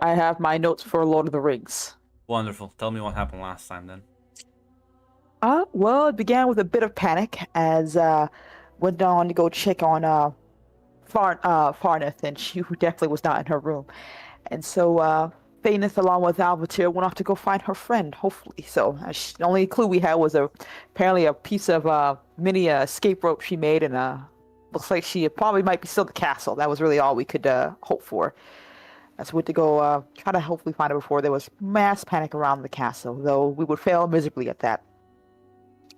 I have my notes for Lord of the Rings. Wonderful. Tell me what happened last time then. Well, it began with a bit of panic as went on to go check on Farneth, and she definitely was not in her room. And so Faineth, along with Alvatir, went off to go find her friend, hopefully. So the only clue we had was apparently a piece of mini escape rope she made, and looks like she probably might be still at the castle. That was really all we could hope for. As we went to go try to hopefully find her before there was mass panic around the castle, though we would fail miserably at that.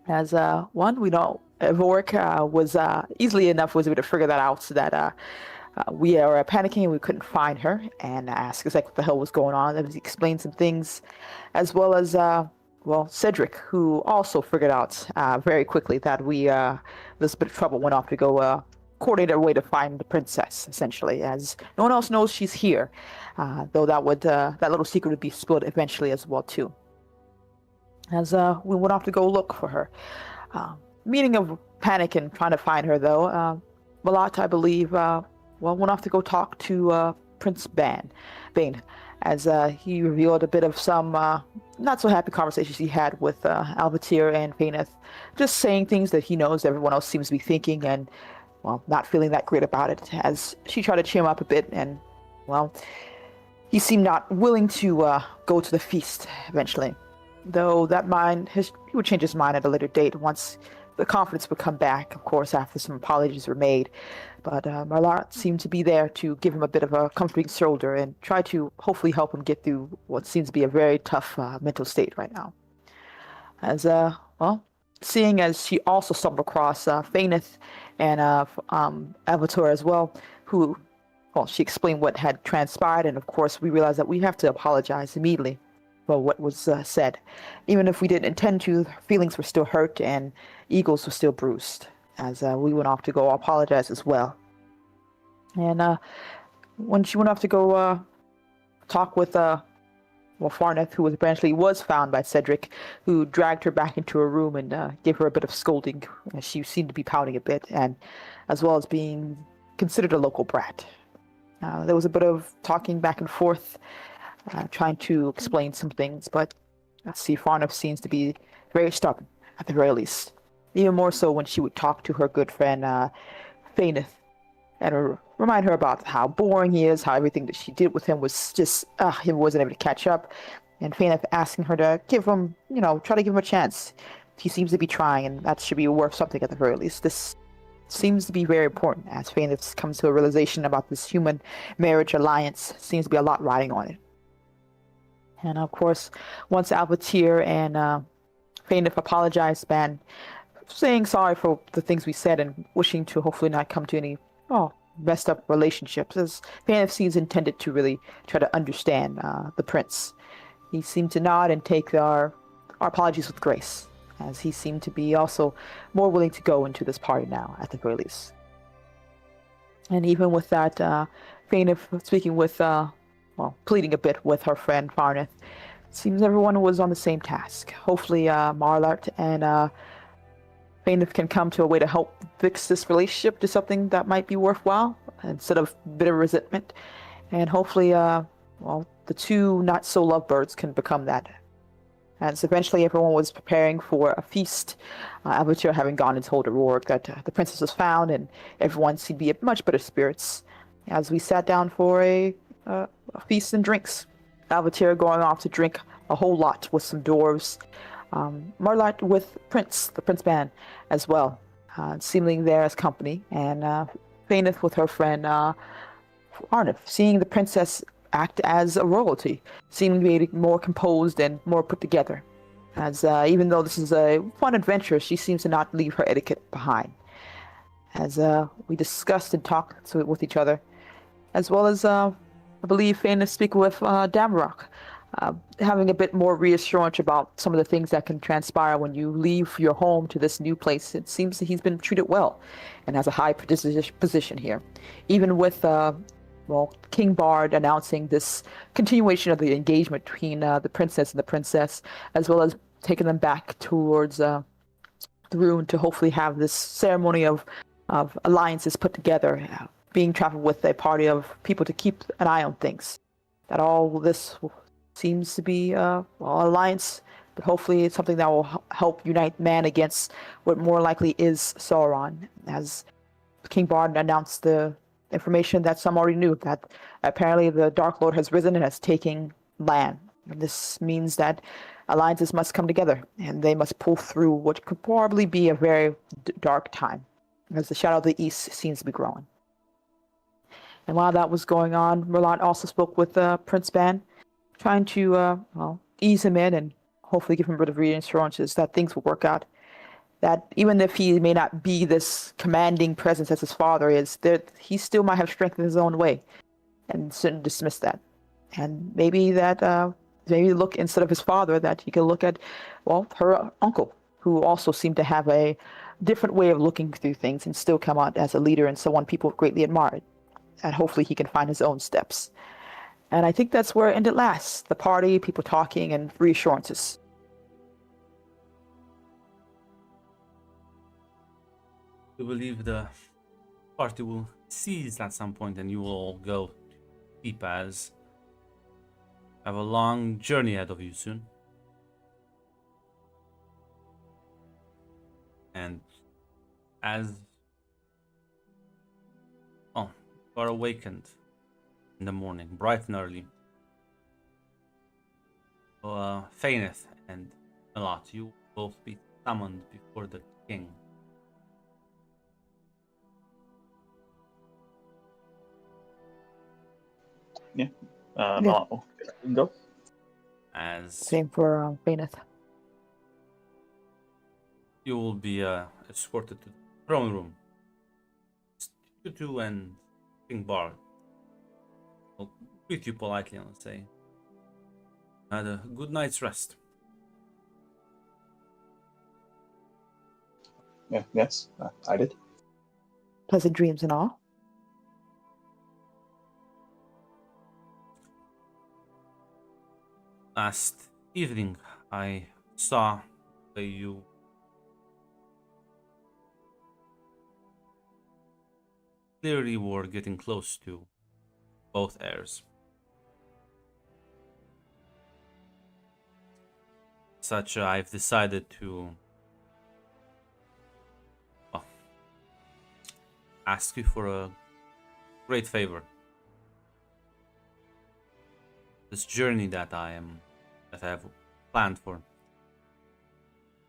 As one, we know Vorik was easily enough was able to figure that out so that we are panicking and we couldn't find her and ask exactly what the hell was going on. And he explained some things, as well as Cedric, who also figured out very quickly that this bit of trouble went off to go coordinate a way to find the princess, essentially, as no one else knows she's here. Though that little secret would be spilled eventually as well too. As we went off to go look for her. Meaning of panic and trying to find her, though, Malat, I believe, went off to go talk to Prince Bane, as he revealed a bit of some not so happy conversations he had with Alvatir and Faineth, just saying things that he knows everyone else seems to be thinking, and not feeling that great about it. As she tried to cheer him up a bit, and he seemed not willing to go to the feast eventually. Though he would change his mind at a later date once the confidence would come back, of course, after some apologies were made. But Marlat seemed to be there to give him a bit of a comforting shoulder and try to hopefully help him get through what seems to be a very tough mental state right now. As, seeing as she also stumbled across Faineth and Avatar as well, who, she explained what had transpired, and of course we realized that we have to apologize immediately for what was said. Even if we didn't intend to, feelings were still hurt and egos were still bruised, as we went off to go apologize as well. And when she went off to go talk with Farneth, who eventually was found by Cedric, who dragged her back into her room and gave her a bit of scolding, as she seemed to be pouting a bit, and as well as being considered a local brat. There was a bit of talking back and forth, trying to explain some things, but I see Farneth seems to be very stubborn, at the very least. Even more so when she would talk to her good friend Faineth, and remind her about how boring he is, how everything that she did with him was just, he wasn't able to catch up. And Faineth asking her to give him, try to give him a chance. He seems to be trying, and that should be worth something at the very least. This seems to be very important, as Faineth comes to a realization about this human marriage alliance. Seems to be a lot riding on it. And of course, once Alvatir and Faineth apologized, saying sorry for the things we said and wishing to hopefully not come to any messed up relationships, as Faineth seems intended to really try to understand the prince. He seemed to nod and take our apologies with grace, as he seemed to be also more willing to go into this party now, at the very least. And even with that, Faineth speaking with pleading a bit with her friend Farneth. Seems everyone was on the same task. Hopefully, Marlart and Faineth can come to a way to help fix this relationship to something that might be worthwhile instead of bitter resentment. And hopefully, the two not-so lovebirds can become that. As eventually everyone was preparing for a feast, Avatar having gone and told Aurora that the princess was found, and everyone seemed to be in much better spirits. As we sat down for a feast and drinks. Alvatir going off to drink a whole lot with some dwarves. Marlat with the Prince Ban as well, seemingly there as company. And Faineth with her friend Arnif, seeing the princess act as a royalty, seeming to be more composed and more put together. As even though this is a fun adventure, she seems to not leave her etiquette behind. As we discussed and talked with each other, as well as I believe Faineth speaking with Damrock, having a bit more reassurance about some of the things that can transpire when you leave your home to this new place. It seems that he's been treated well and has a high position here. Even with, King Bard announcing this continuation of the engagement between the princess and the princess, as well as taking them back towards the ruin to hopefully have this ceremony of alliances put together, being traveled with a party of people to keep an eye on things. that all this seems to be well, alliance, but hopefully it's something that will help unite man against what more likely is Sauron. As King Bard announced the information that some already knew, that apparently the Dark Lord has risen and has taken land. And this means that alliances must come together, and they must pull through what could probably be a very dark time, as the shadow of the East seems to be growing. And while that was going on, Merlot also spoke with Prince Ban, trying to well, ease him in and hopefully give him a bit of reassurances that things will work out. That even if he may not be this commanding presence as his father is, that he still might have strength in his own way, and shouldn't dismiss that. And maybe that maybe look instead of his father, that he could look at, well, her uncle, who also seemed to have a different way of looking through things and still come out as a leader and someone people greatly admired. And hopefully he can find his own steps. And I think that's where it ended last. The party, people talking, and reassurances. You believe the party will cease at some point and you will all go deep as have a long journey ahead of you soon. And as you are awakened in the morning, bright and early, Faineth and Malot, you will both be summoned before the king. Yeah. Yeah. Malak, go. As Same for Faineth. you will be escorted to the throne room. You two and King Bard will greet you politely and say, had a good night's rest. Yeah, yes, I did. Pleasant dreams and all. Last evening, I saw that you clearly were getting close to both heirs. Such I've decided to ask you for a great favor. This journey that I have planned for.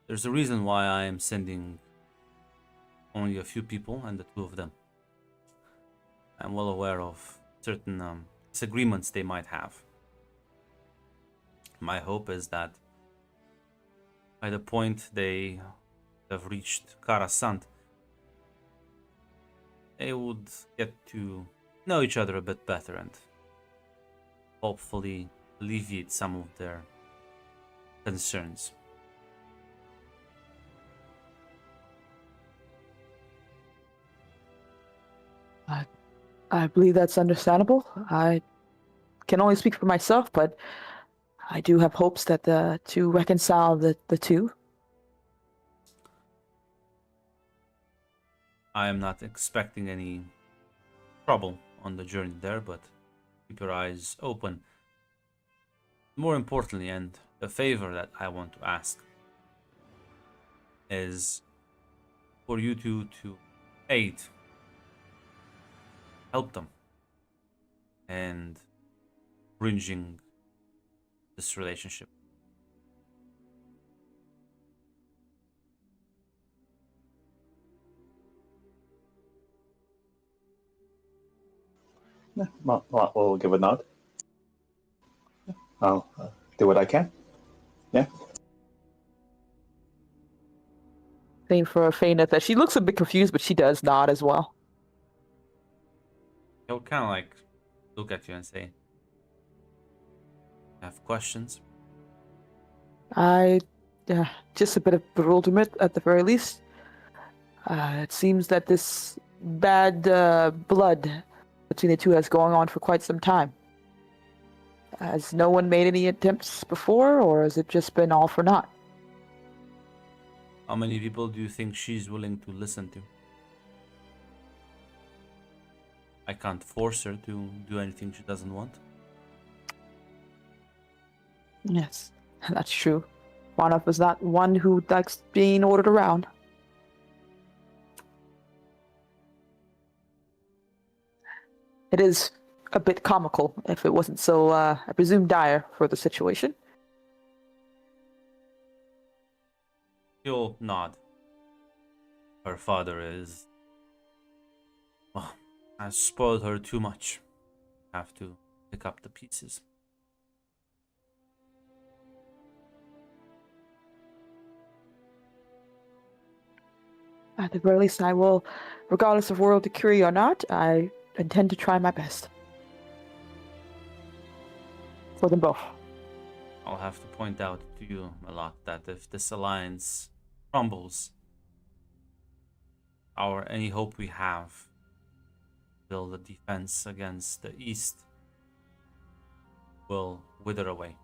There's a reason why I am sending only a few people and the two of them. I'm well aware of certain disagreements they might have. My hope is that by the point they have reached Karasant, they would get to know each other a bit better and hopefully alleviate some of their concerns. I believe that's understandable. I can only speak for myself, but I do have hopes that to reconcile the two. I am not expecting any trouble on the journey there, but keep your eyes open. More importantly, and the favor that I want to ask is for you two to help them, and bridging this relationship. Yeah, Malak will give a nod. I'll do what I can. Yeah. Same for Faineth. That she looks a bit confused, but she does nod as well. He'll kind of like look at you and say, "Have questions?" Just a bit of bewilderment at the very least. It seems that this bad blood between the two has going on for quite some time. Has no one made any attempts before, or has it just been all for naught? How many people do you think she's willing to listen to? I can't force her to do anything she doesn't want. Yes, that's true. Farnoff is not one who likes being ordered around. It is a bit comical if it wasn't so, I presume, dire for the situation. He'll nod. Her father has spoiled her too much. Have to pick up the pieces. At the very least, I will, regardless of royal decree or not, I intend to try my best. For them both. I'll have to point out to you a lot that if this alliance crumbles, any hope we have to build a defense against the east will wither away.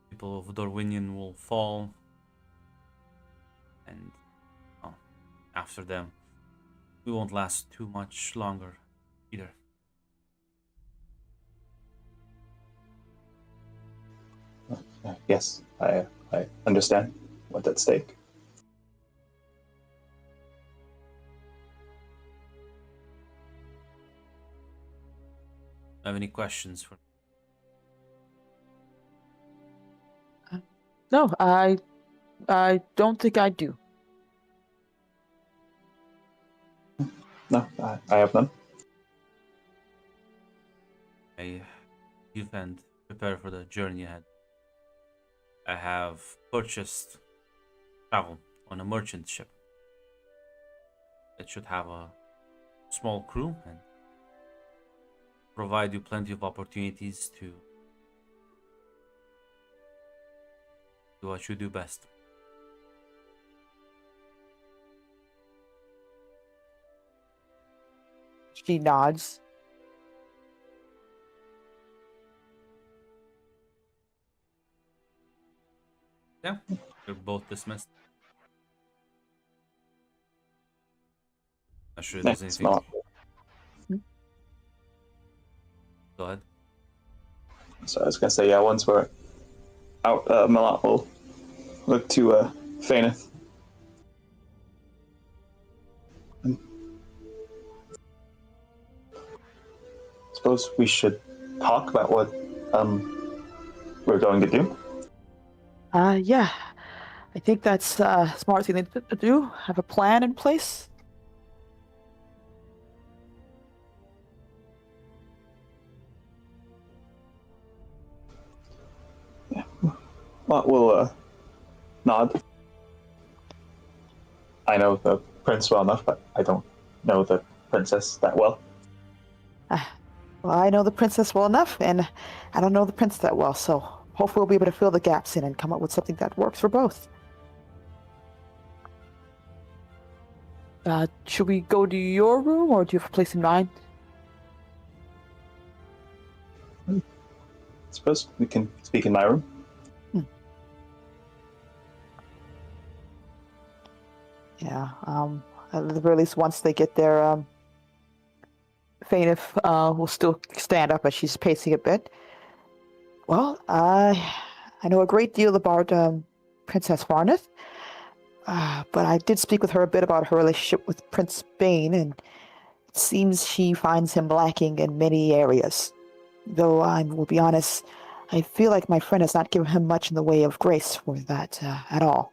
People of Rhovanion will fall, and after them, we won't last too much longer either. Yes, I understand what's at stake. Have any questions for? No, I don't think I do. No, I have none. I leave and prepare for the journey ahead. I have purchased travel on a merchant ship. It should have a small crew and provide you plenty of opportunities to do what you do best. She nods. Yeah, you're both dismissed. Not sure if there's Next, anything. Malak. Go ahead. So I was gonna say, yeah, once we're out, Malak will look to Faineth. Suppose we should talk about what we're going to do. Yeah. I think that's a smart thing to do. Have a plan in place. Malak will nod. I know the prince well enough, but I don't know the princess that well. Well, I know the princess well enough, and I don't know the prince that well, so hopefully we'll be able to fill the gaps in and come up with something that works for both. Should we go to your room, or do you have a place in mind? Suppose we can speak in my room. Yeah, at the very least, once they get there, Fainif will still stand up as she's pacing a bit. Well, I know a great deal about Princess Farneth, but I did speak with her a bit about her relationship with Prince Bane, and it seems she finds him lacking in many areas. Though I will be honest, I feel like my friend has not given him much in the way of grace for that at all.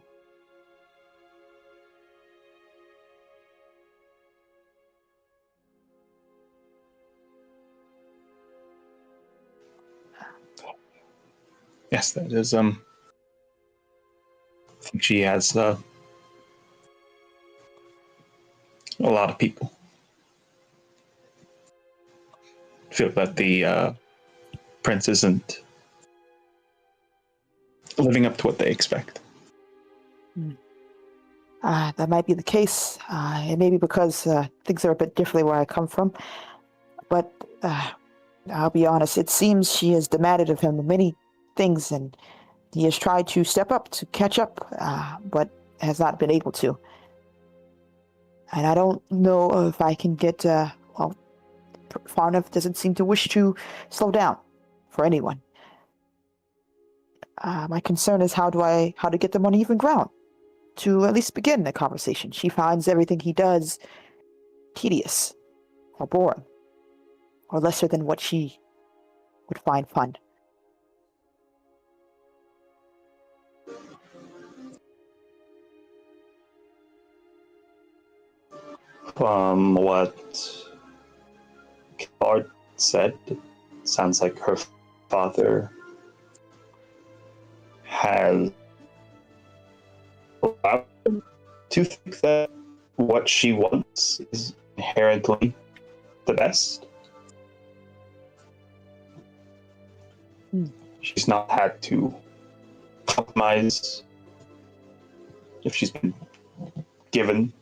Yes, that is. I think she has a lot of people feel that the prince isn't living up to what they expect. That might be the case. It may be because things are a bit differently where I come from. But I'll be honest, it seems she has demanded of him many things, and he has tried to step up to catch up, but has not been able to. And I don't know if I can get, Farneth doesn't seem to wish to slow down for anyone. My concern is how to get them on even ground to at least begin the conversation. She finds everything he does tedious or boring or lesser than what she would find fun. From what Bard said, sounds like her father has allowed her to think that what she wants is inherently the best. She's not had to compromise if she's been given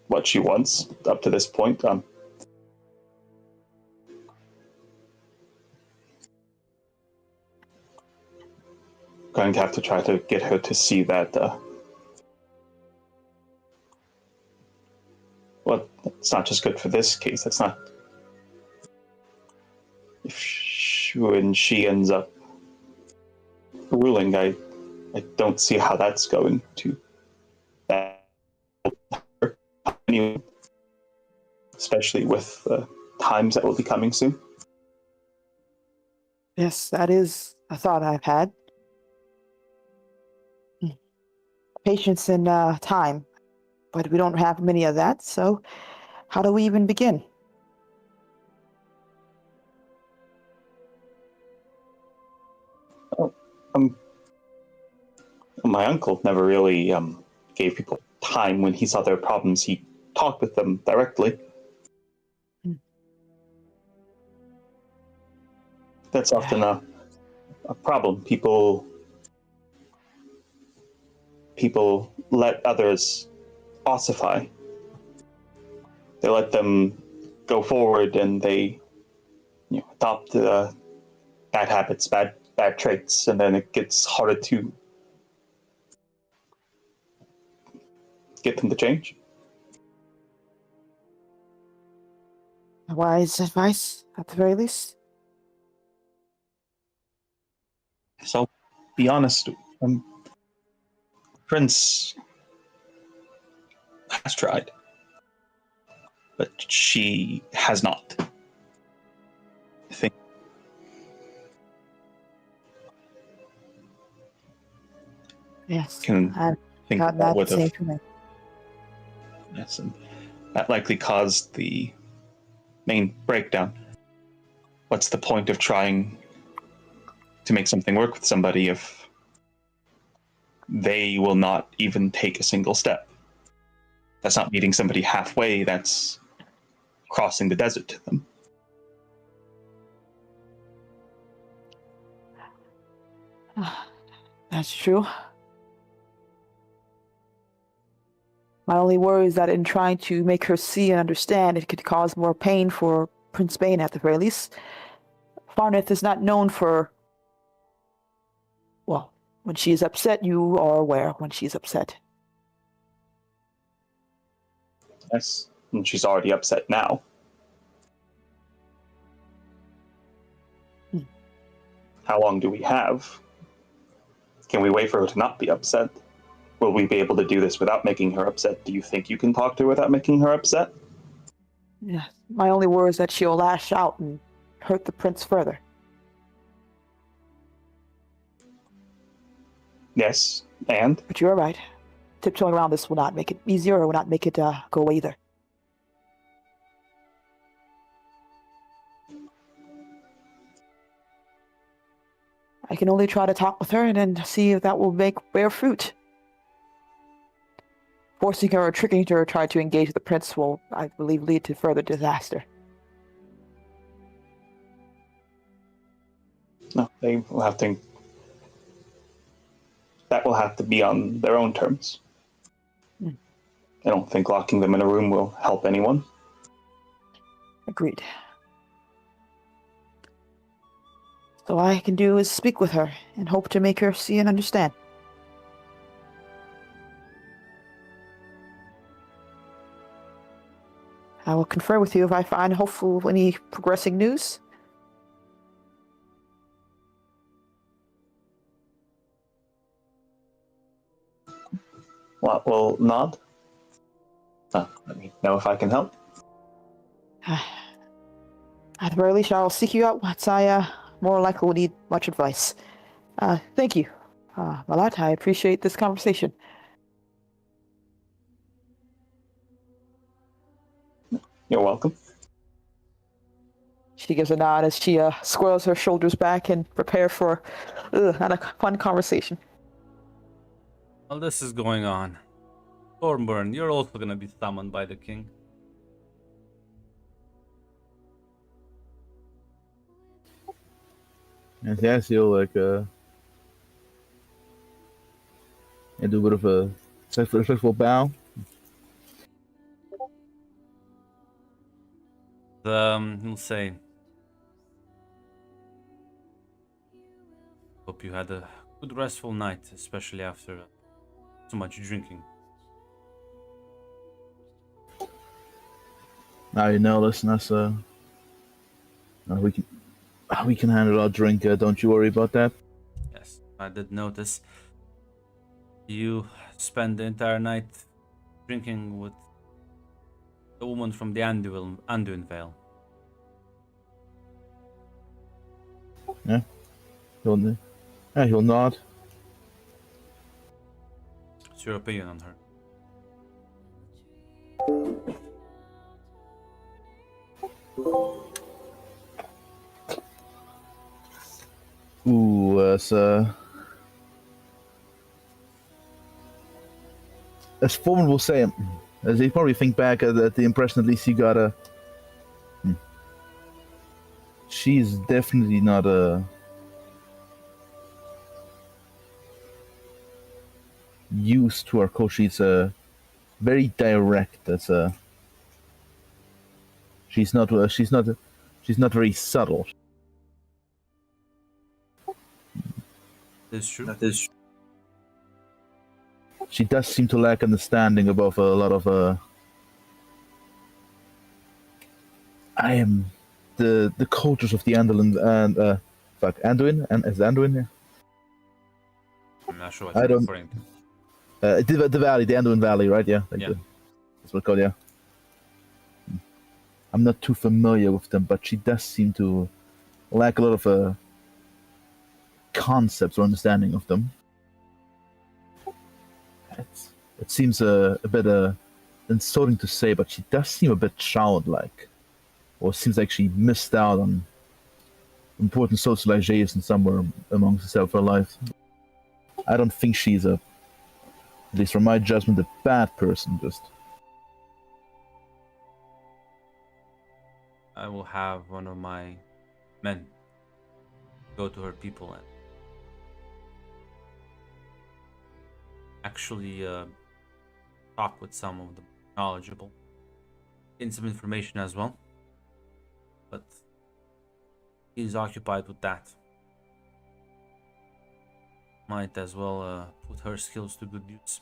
what she wants up to this point. Going to have to try to get her to see that well, it's not just good for this case. It's not. When she ends up ruling, I don't see how that's going to anyway, especially with times that will be coming soon. Yes, that is a thought I've had. Patience and time, but we don't have many of that, so how do we even begin? My uncle never really gave people time when he saw their problems. He talked with them directly. That's often a problem. People let others ossify. They let them go forward, and they adopt bad habits, bad traits, and then it gets harder to get them to change. Wise advice, at the very least. So, be honest. Prince has tried, but she has not. I think. Yes, Can I've think gotten that that would same have. feeling. Yes, and that likely caused the main breakdown. What's the point of trying to make something work with somebody if they will not even take a single step? That's not meeting somebody halfway, that's crossing the desert to them. That's true. My only worry is that in trying to make her see and understand, it could cause more pain for Prince Bane at the very least. Farneth is not known for... Well, when she is upset, you are aware when she's upset. Yes, and she's already upset now. How long do we have? Can we wait for her to not be upset? Will we be able to do this without making her upset? Do you think you can talk to her without making her upset? Yeah, my only worry is that she'll lash out and hurt the prince further. Yes, and? But you're right. Tiptoeing around this will not make it easier or will not make it go away either. I can only try to talk with her and then see if that will bear fruit. Forcing her or tricking her to try to engage the prince will, I believe, lead to further disaster. No, they will have to... That will have to be on their own terms. I don't think locking them in a room will help anyone. Agreed. So all I can do is speak with her and hope to make her see and understand. I will confer with you if I find hopeful any progressing news. will nod. Let me know if I can help. At the very least, I'll seek you out once I more likely will need much advice. Thank you, Malat. I appreciate this conversation. You're welcome. She gives a nod as she squirrels her shoulders back and prepare for a fun conversation. While this is going on, Thornburn, you're also gonna be summoned by the king. And Zaziel, like, and do a bit of a respectful bow. He'll say, hope you had a good restful night, especially after so much drinking. Now you know, listen, that's we can handle our drink. Don't you worry about that. Yes, I did notice you spent the entire night drinking with the woman from the Anduin Vale. He'll nod. What's your opinion on her? Ooh, as Foreman will say, as he probably think back at the impression at least he got a. She's definitely not used to her coach. She's very direct. That's she's not very subtle. That's true. That is. She does seem to lack understanding above a lot of I am the cultures of the Anduin and Anduin and is Anduin here? I'm not sure what you're referring to. The valley, the Anduin Valley, right? Yeah. Yeah. That's what it's called, yeah. I'm not too familiar with them, but she does seem to lack a lot of concepts or understanding of them. It seems a bit insulting to say, but she does seem a bit childlike. Or it seems like she missed out on important socialization somewhere amongst herself her life. I don't think she's at least from my judgment, a bad person, just. I will have one of my men go to her people and actually talk with some of the knowledgeable, gain some information as well. But he's occupied with that. Might as well put her skills to good use.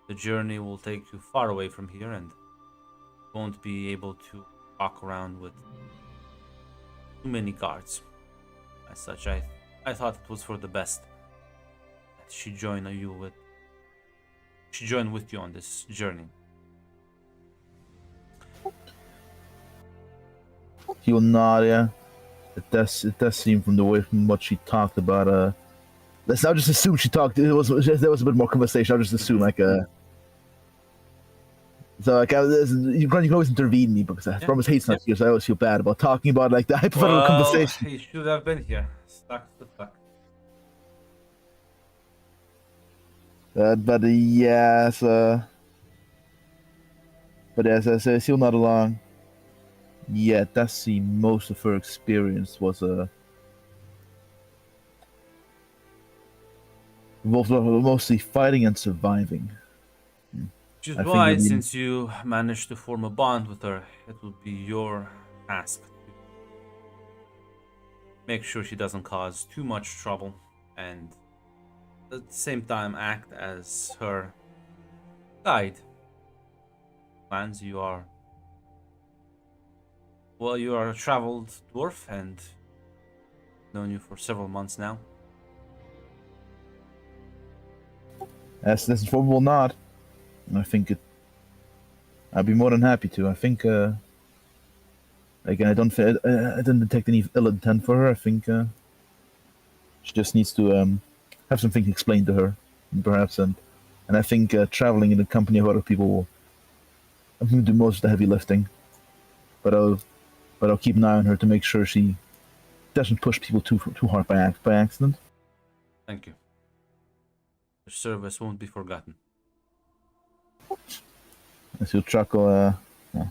The journey will take you far away from here and won't be able to walk around with too many guards. As such, I thought it was for the best that she join with you on this journey. He'll nod, yeah. It does seem from the way from what she talked about. Let's now just assume she talked. There was a bit more conversation. I'll just assume So you can always intervene me because I promise hate's not here, so I always feel bad about talking about like the hypothetical conversation. He should have been here. Stuck to the fuck. But yes, as he'll nod along. Yeah, it does seem most of her experience was mostly fighting and surviving. Which is why, since you managed to form a bond with her, it will be your task to make sure she doesn't cause too much trouble and at the same time act as her guide. Plans, you are a traveled dwarf and known you for several months now. That's informable not. I think I'd be more than happy to. I think again, I didn't detect any ill intent for her. I think she just needs to have something explained to her, perhaps, and I think traveling in the company of other people will I'm going to do most of the heavy lifting, but I'll keep an eye on her to make sure she doesn't push people too hard by accident. Thank you. Your service won't be forgotten. As you'll chuckle, yeah.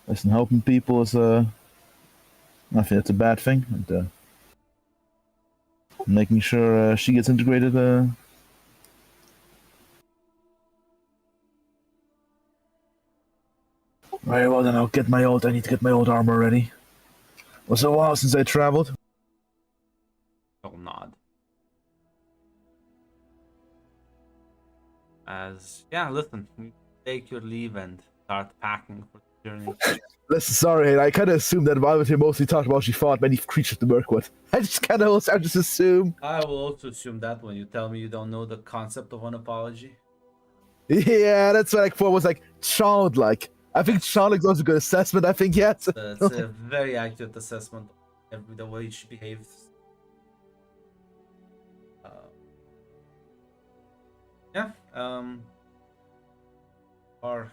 Listen, helping people is I think that's a bad thing, and making sure she gets integrated. Very well, then I need to get my old armor ready. It was a while since I traveled. I'll nod. Listen, you take your leave and start packing for the journey. Listen, sorry, I kind of assumed that Valentine mostly talked about she fought many creatures to work with. I just assume. I will also assume that when you tell me you don't know the concept of an apology. Yeah, that's what I thought was like childlike. I think childlike was a good assessment. I think yes. It's a very accurate assessment of the way she behaves. Are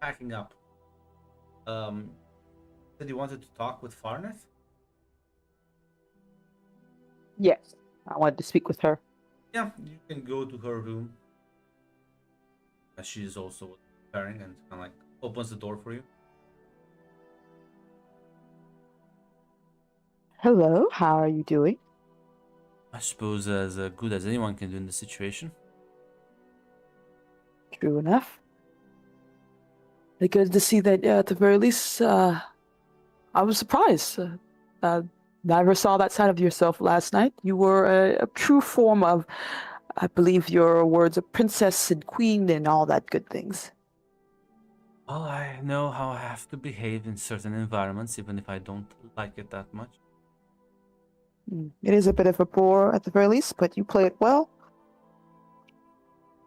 packing up. Said you wanted to talk with Farneth? Yes, I wanted to speak with her. Yeah, you can go to her room. She is also preparing and kind of like opens the door for you. Hello, how are you doing? I suppose as good as anyone can do in this situation. True enough. It's good to see that at the very least, I was surprised. Never saw that side of yourself last night. You were a true form of, I believe your words, a princess and queen and all that good things. Well, I know how I have to behave in certain environments, even if I don't like it that much. It is a bit of a bore at the very least, but you play it well.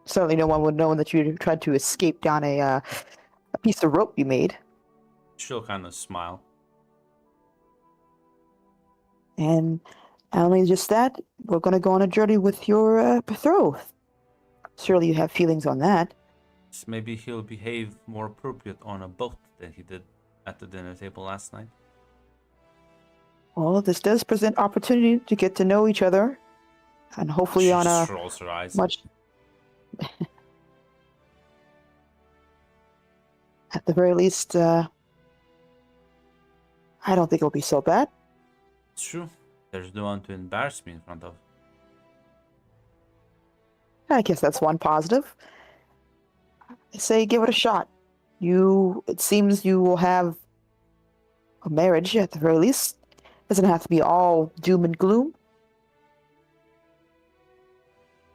Certainly no one would know that you tried to escape down a piece of rope you made. She'll kind of smile. And not only just that, we're going to go on a journey with your betrothed. Surely you have feelings on that. Maybe he'll behave more appropriate on a boat than he did at the dinner table last night. Well, this does present opportunity to get to know each other, and hopefully She on a just rolls her eyes. much. At the very least, I don't think it'll be so bad. It's true. There's no one to embarrass me in front of. I guess that's one positive. I say give it a shot. It seems you will have a marriage at the very least. Doesn't have to be all doom and gloom.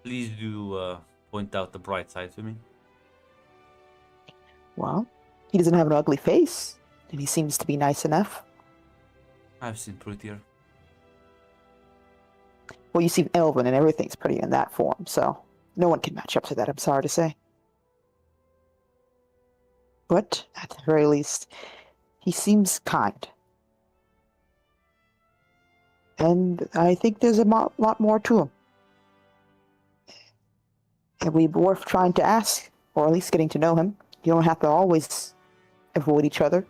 Please do point out the bright side to me. Well, he doesn't have an ugly face, and he seems to be nice enough. I've seen prettier. Well, you seem elven, and everything's pretty in that form, so no one can match up to that, I'm sorry to say. But, at the very least, he seems kind. And I think there's a lot more to him. And we worth trying to ask, or at least getting to know him. You don't have to always avoid each other.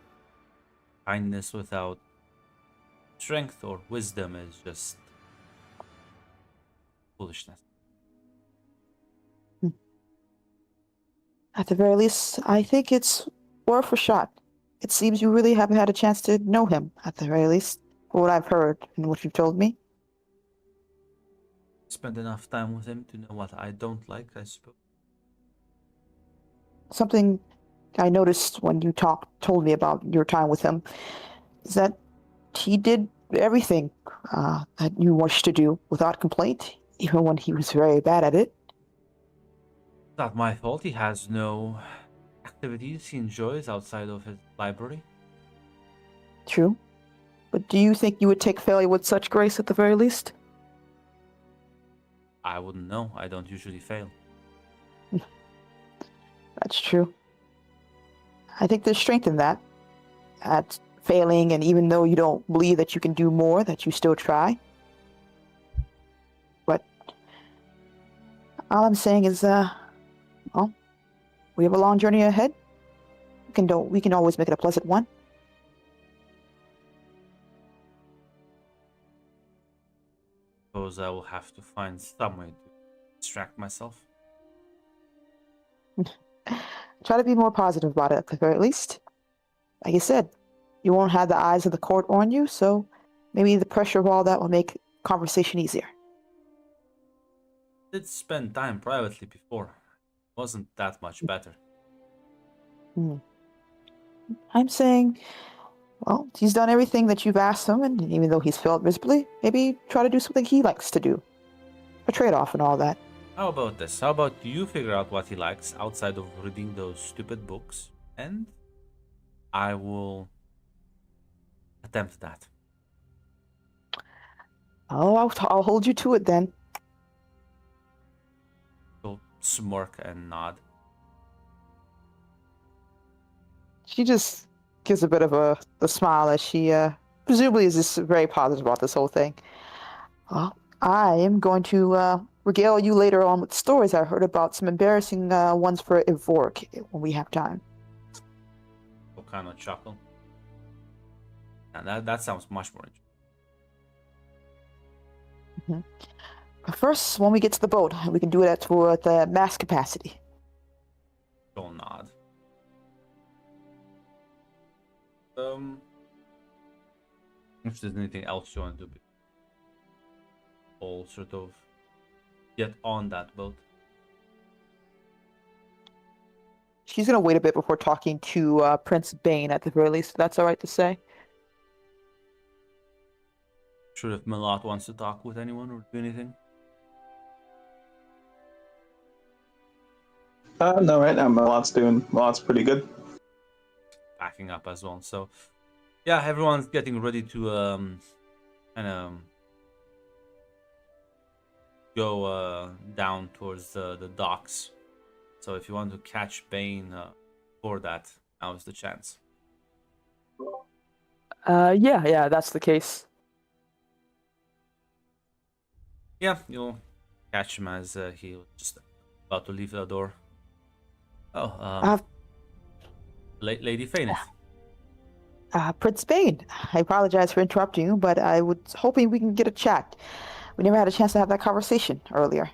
Kindness without strength or wisdom is just foolishness. At the very least, I think it's worth a shot. It seems you really haven't had a chance to know him, at the very least, from what I've heard and what you've told me. Spend enough time with him to know what I don't like, I suppose. Something I noticed when you told me about your time with him is that he did everything that you wished to do without complaint, even when he was very bad at it. Not my fault. He has no activities he enjoys outside of his library. True. But do you think you would take failure with such grace at the very least? I wouldn't know. I don't usually fail. That's true. I think there's strength in that. At failing, and even though you don't believe that you can do more, that you still try. But all I'm saying is, well, we have a long journey ahead. We can always make it a pleasant one. Suppose I will have to find some way to distract myself. Try to be more positive about it, at the very least. Like I said, you won't have the eyes of the court on you, so maybe the pressure of all that will make conversation easier. Did spend time privately before. Wasn't that much better. I'm saying, well, he's done everything that you've asked him, and even though he's failed miserably, maybe try to do something he likes to do. A trade-off and all that. How about this? How about you figure out what he likes outside of reading those stupid books, and I will attempt that. Oh, I'll hold you to it then. She'll smirk and nod. She just gives a bit of a smile as she presumably is just very positive about this whole thing. Well, I am going to regale you later on with stories I heard about, some embarrassing ones for Ivork when we have time. She'll kind of chuckle. And that sounds much more interesting. But first, when we get to the boat, we can do it at the max capacity. She'll nod. If there's anything else you want to do, all sort of get on that boat. She's going to wait a bit before talking to Prince Bane at the very least, if that's all right to say. Sure, if Milot wants to talk with anyone or do anything. No, right now Malot's pretty good. Packing up as well. So, yeah, everyone's getting ready to kind of go down towards the docks. So if you want to catch Bane for that, now is the chance. Yeah, that's the case. Yeah, you'll catch him as he was just about to leave the door. Oh, Lady Faineth. Prince Bane, I apologize for interrupting you, but I was hoping we can get a chat. We never had a chance to have that conversation earlier.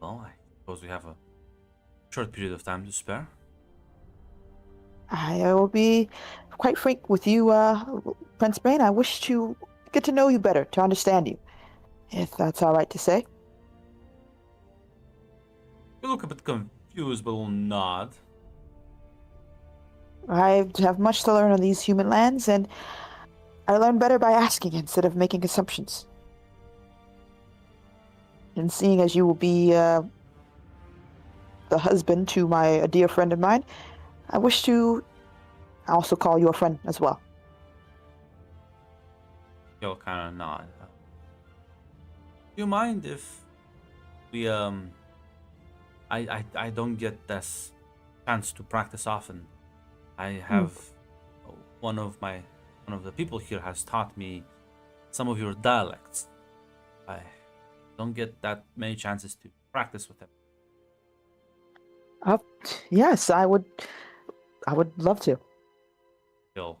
Well, I suppose we have a short period of time to spare. I will be quite frank with you, Prince Bane. I wish to get to know you better, to understand you, if that's all right to say. You look a bit confused, but will nod. I have much to learn on these human lands, and I learn better by asking instead of making assumptions. And seeing as you will be the husband to a dear friend of mine, I wish to also call you a friend as well. He'll kind of nod. Do you mind if we I don't get this chance to practice often. I have one of the people here has taught me some of your dialects. I don't get that many chances to practice with him. Yes, I would love to. He'll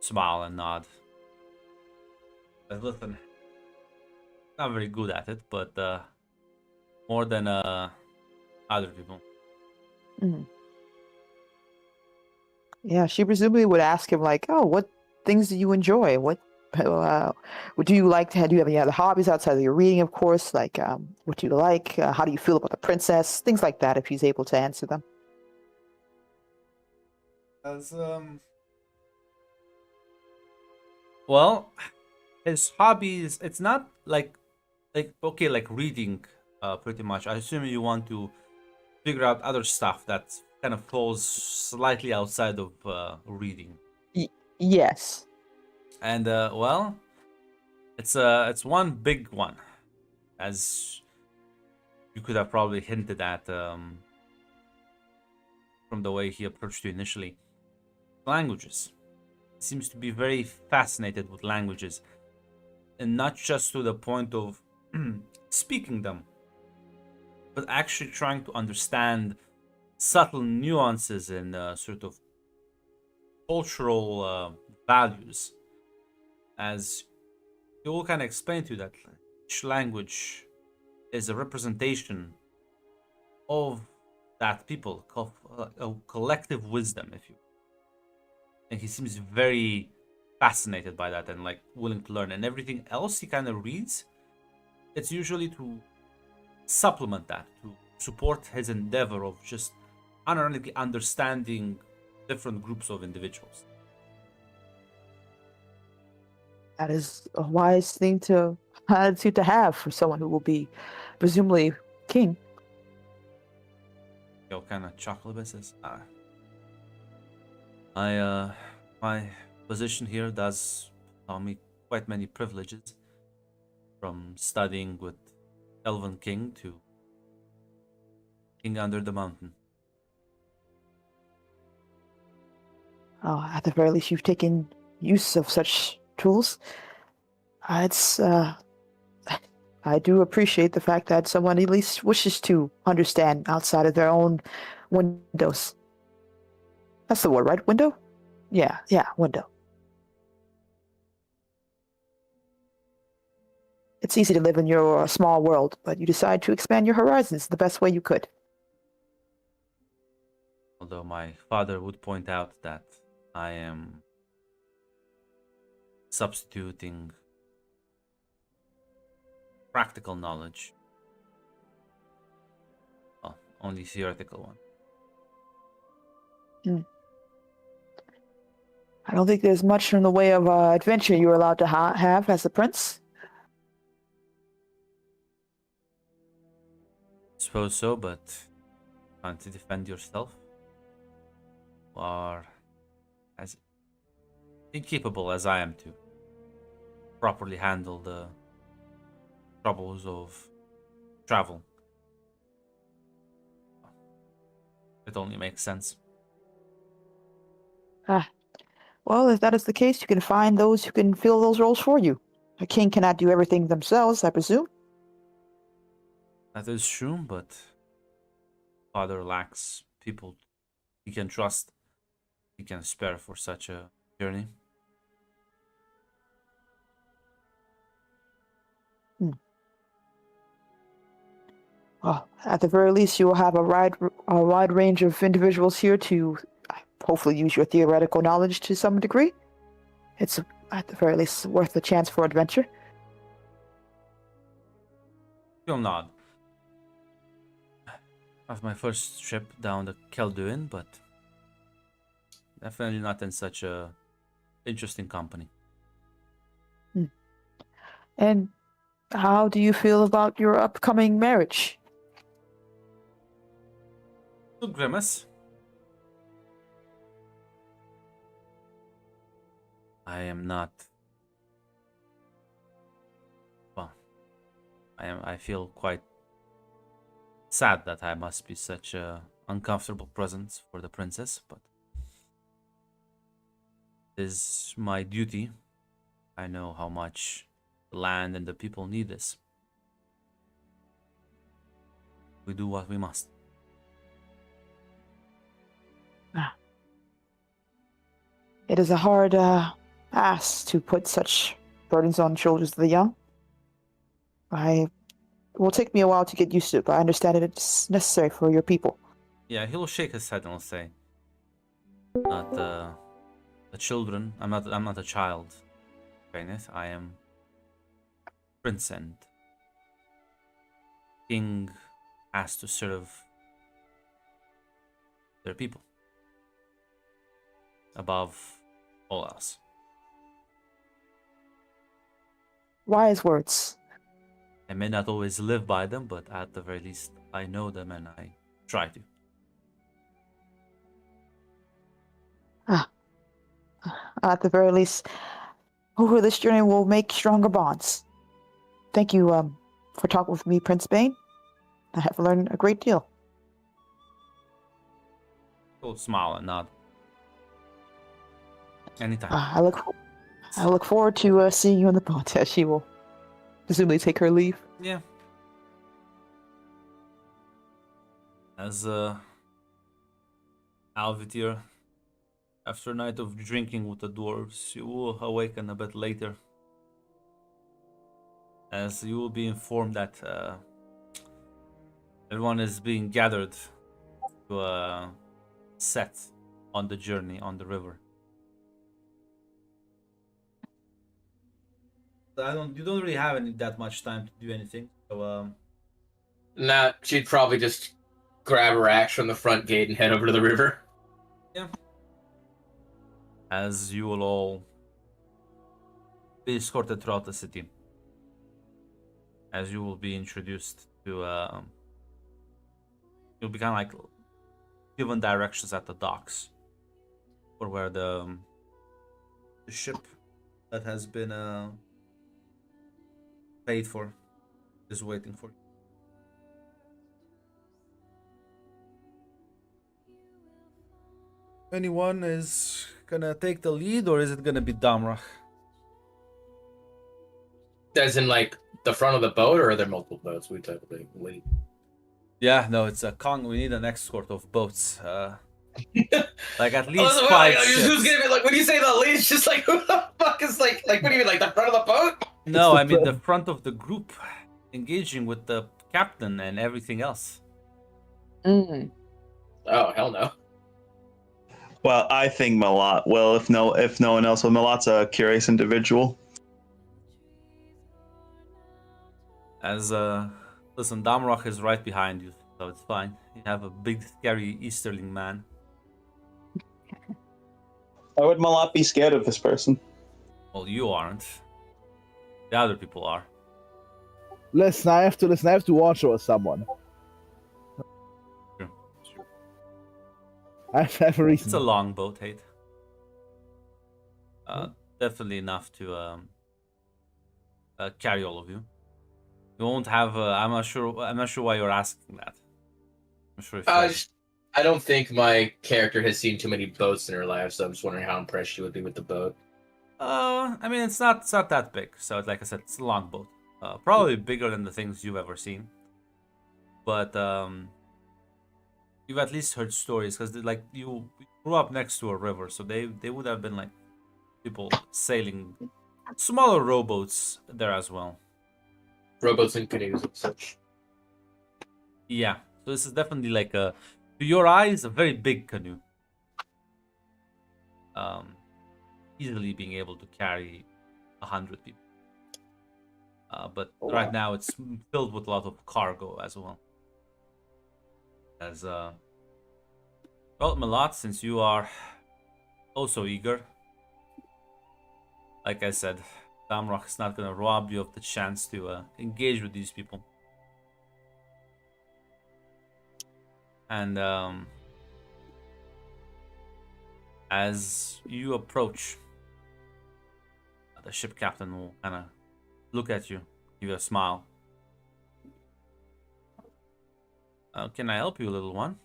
smile and nod. Listen, not very good at it, but more than other people. Mm. Yeah, she presumably would ask him like, "Oh, what things do you enjoy? What do you like to? Do you have any other hobbies outside of your reading, of course? Like, what do you like? How do you feel about the princess? Things like that." If he's able to answer them. As well, his hobbies. It's not like okay, like reading. Pretty much. I assume you want to figure out other stuff that kind of falls slightly outside of reading. Yes. And well, it's one big one, as you could have probably hinted at from the way he approached you initially. Languages. He seems to be very fascinated with languages, and not just to the point of speaking them, but actually trying to understand subtle nuances and sort of cultural values. As he will kind of explain to you that each language is a representation of that people, a collective wisdom, if you. And he seems very fascinated by that and like willing to learn. And everything else he kind of reads, it's usually to supplement that, to support his endeavor of just unironically understanding different groups of individuals. That is a wise thing to attitude to have for someone who will be presumably king. He'll kind of chuckle a bit, says, my position here does allow me quite many privileges, from studying with Elven King to King under the mountain. Oh, at the very least, you've taken use of such tools. It's I do appreciate the fact that someone at least wishes to understand outside of their own windows. That's the word, right? Window? Yeah, window. It's easy to live in your small world, but you decide to expand your horizons the best way you could. Although my father would point out that I am substituting practical knowledge, well, only theoretical one. I don't think there's much in the way of adventure you're allowed to have as a prince. Suppose so, but trying to defend yourself, you are as incapable as I am to properly handle the troubles of travel. It only makes sense. Well, if that is the case, you can find those who can fill those roles for you. A king cannot do everything themselves, I presume. That is true, but father lacks people he can trust, he can spare for such a journey. Well, at the very least, you will have a wide range of individuals here to hopefully use your theoretical knowledge to some degree. It's, at the very least, worth the chance for adventure. He'll nod. Of my first trip down the Kelduin, but definitely not in such a interesting company. And how do you feel about your upcoming marriage? To Grimace. I am not. Well, I feel quite sad that I must be such a uncomfortable presence for the princess, but it is my duty. I know how much the land and the people need this. We do what we must. It is a hard ask to put such burdens on the shoulders of the young. It will take me a while to get used to it, but I understand that it's necessary for your people. Yeah, he'll shake his head and he'll say, "Not the children. I'm not a child, Faineth. I am prince, and king has to serve their people above all else." Wise words. I may not always live by them, but at the very least, I know them and I try to. At the very least, over this journey will make stronger bonds. Thank you for talking with me, Prince Bane. I have learned a great deal. She'll smile and nod. Anytime. I look forward to seeing you on the boat. As she will presumably take her leave. Yeah. As Alvitir, after a night of drinking with the dwarves, you will awaken a bit later. As you will be informed that everyone is being gathered to set on the journey on the river. You don't really have that much time to do anything. So Nah, she'd probably just grab her axe from the front gate and head over to the river. yeah. As you will all be escorted throughout the city. As you will be introduced to you'll be kind of like given directions at the docks for where the ship that has been paid for is waiting for you. Anyone is gonna take the lead, or is it gonna be Damrach? As in, like, the front of the boat, or are there multiple boats we typically lead? Yeah, no, it's a Kong. We need an escort of boats. Like at Oh, least so, five like, ships. who's gonna be like when you say the lead? It's just like who the fuck is like what do you mean, like the front of the boat? No, the I mean the front. front of the group, engaging with the captain and everything else. Mm. Oh hell no! Well, I think Malat will, if no one else will. Malat's a curious individual. As listen, Damroch is right behind you, so it's fine. You have a big, scary Easterling man. Why would Malat be scared of this person? Well, you aren't. The other people are. Listen, I have to watch over someone. Sure. I have a reason. It's a long boat, Hate. Definitely enough to carry all of you. You won't have. I'm not sure. I'm not sure why you're asking that. I'm sure if I don't think my character has seen too many boats in her life, so I'm just wondering how impressed she would be with the boat. I mean, it's not that big. So, like I said, it's a long boat. Probably bigger than the things you've ever seen. But you've at least heard stories because, like, you grew up next to a river, so they would have been like people sailing smaller rowboats there as well. Rowboats and canoes and such. Yeah. So this is definitely like to your eyes, a very big canoe. Easily being able to carry 100 people. But right now it's filled with a lot of cargo as well. As well, Malat, since you are also eager, like I said, Damrock is not gonna rob you of the chance to engage with these people. And as you approach, the ship captain will kind of look at you, give you a smile. Can I help you, little one?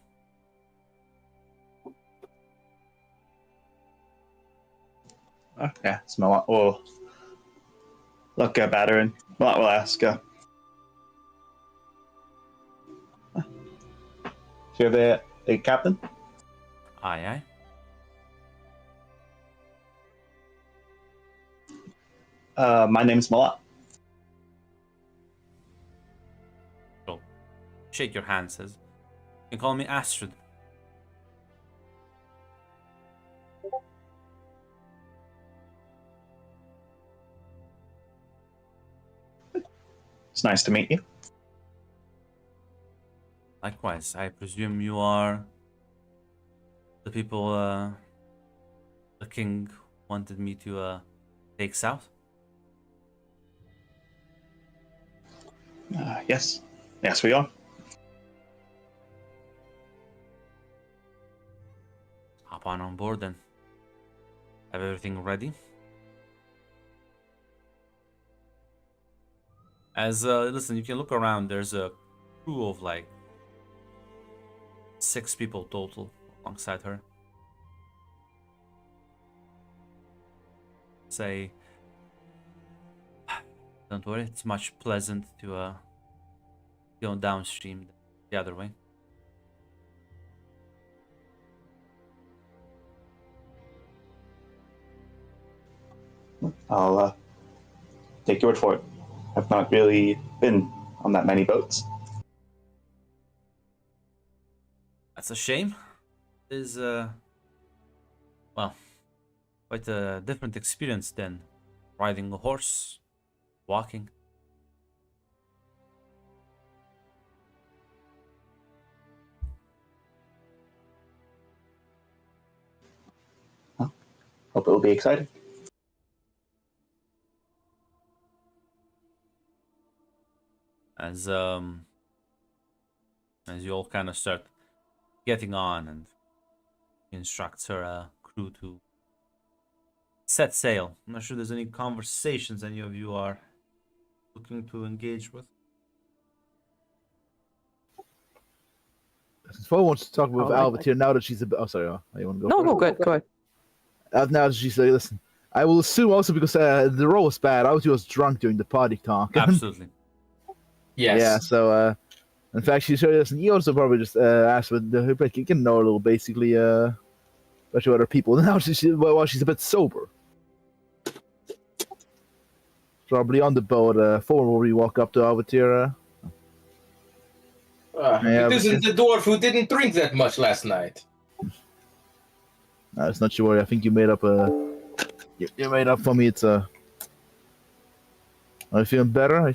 Yeah, it's Malat will look up at her and Malat will ask her. So you're the captain? Aye, aye. My name's Malat. So, shake your hand, says, you can call me Astrid. It's nice to meet you. Likewise, I presume you are the people the king wanted me to take south? Yes. Yes, we are. Hop on board then. Have everything ready? As listen, you can look around. There's a crew of like 6 people total alongside her. Say, don't worry, it's much pleasant to go downstream the other way. I'll take your word for it. I've not really been on that many boats. That's a shame. It is well, quite a different experience than riding a horse, walking. Hope it will be exciting. As you all kind of start getting on, and instructs her crew to set sail. I'm not sure there's any conversations any of you are looking to engage with. Fo wants to talk with Oh, Albert here now that she's a bit. Oh, sorry. You want to go? No, first? go good, go ahead. Now that she's like, listen, I will assume also because the roll was bad. I was drunk during the party talk. Absolutely. Yes. Yeah, so in fact, she's sure listen. You also probably just asked with the like, you can know a little basically about your other people. Now she's a bit sober. Probably on the boat forward where we walk up to Alvatira. Yeah, It isn't the dwarf who didn't drink that much last night. No, it's not your worry. I think you made up you made up for me. It's Are you feeling better?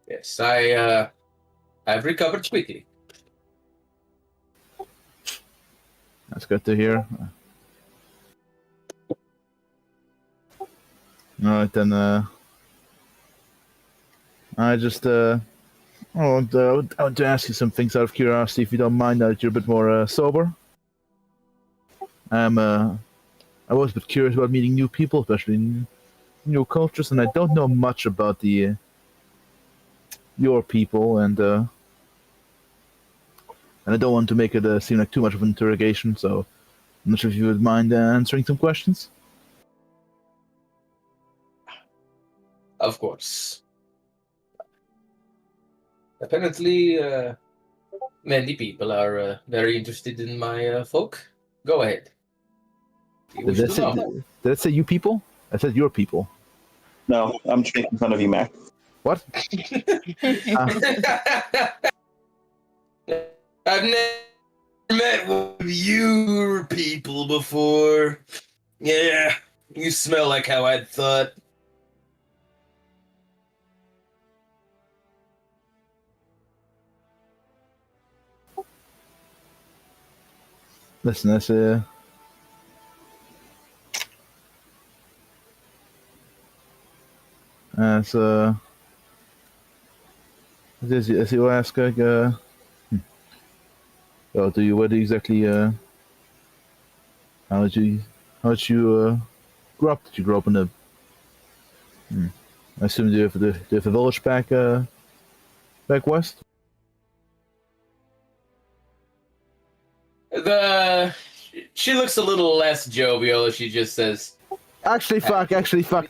Yes, I've recovered quickly. That's good to hear. All right then. I just I want to ask you some things out of curiosity, if you don't mind. Now that you're a bit more sober. I was a bit curious about meeting new people, especially new cultures, and I don't know much about your people, and I don't want to make it seem like too much of an interrogation. So I'm not sure if you would mind answering some questions. Of course. Apparently, many people are very interested in my folk. Go ahead. You wish to know. Did I say you people? I said your people. No, I'm just making fun of you, Mac. What? I've never met one of your people before. Yeah, you smell like how I'd thought. Listen, that's as you ask, well, do you what exactly how did you grow up? Did you grow up in a I assume do you have a village back west? She looks a little less jovial. She just says, Actually, fuck,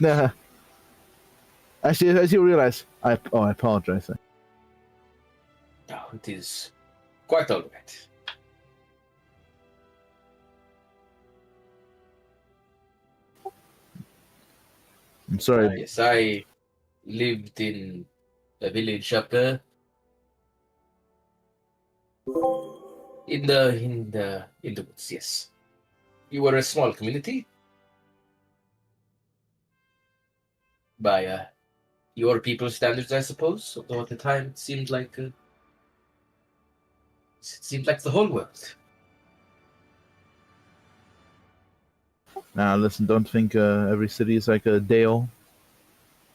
no. Actually, as you realize, I apologize. "Oh, it is quite all right." I'm sorry. Yes, I lived in a village up there. In the woods, yes. You were a small community. By your people's standards, I suppose. Although at the time it seemed like the whole world. Now, listen, don't think every city is like a Dale.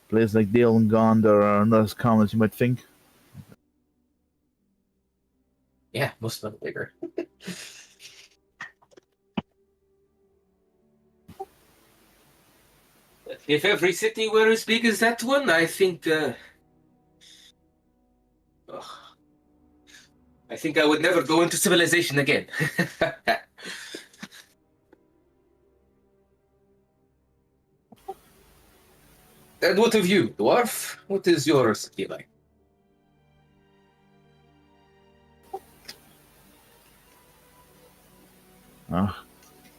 Places like Dale and Gondor are not as common as you might think. Yeah, most of them are bigger. If every city were as big as that one, I think think I would never go into civilization again. And what of you, dwarf? What is your recipe like?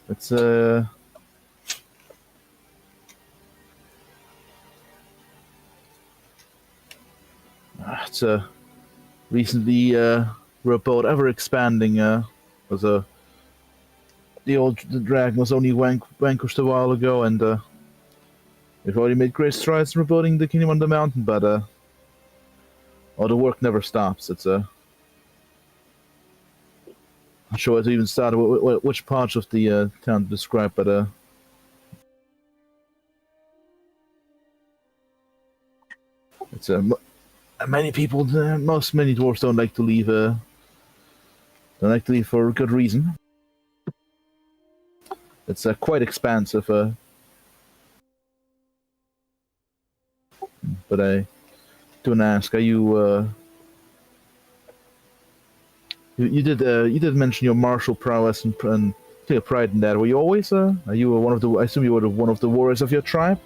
It's it's recently report ever expanding. Was a the dragon was only vanquished a while ago, and we've already made great strides in rebuilding the kingdom on the mountain. But all the work never stops. It's not sure where to even start. Which parts of the town to describe, but it's many people, many dwarves don't like to leave. Don't like to leave for good reason. It's quite expansive. But I do want to ask: are you? You did mention your martial prowess and take pride in that. Were you always? Are you one of the? I assume you were one of the warriors of your tribe.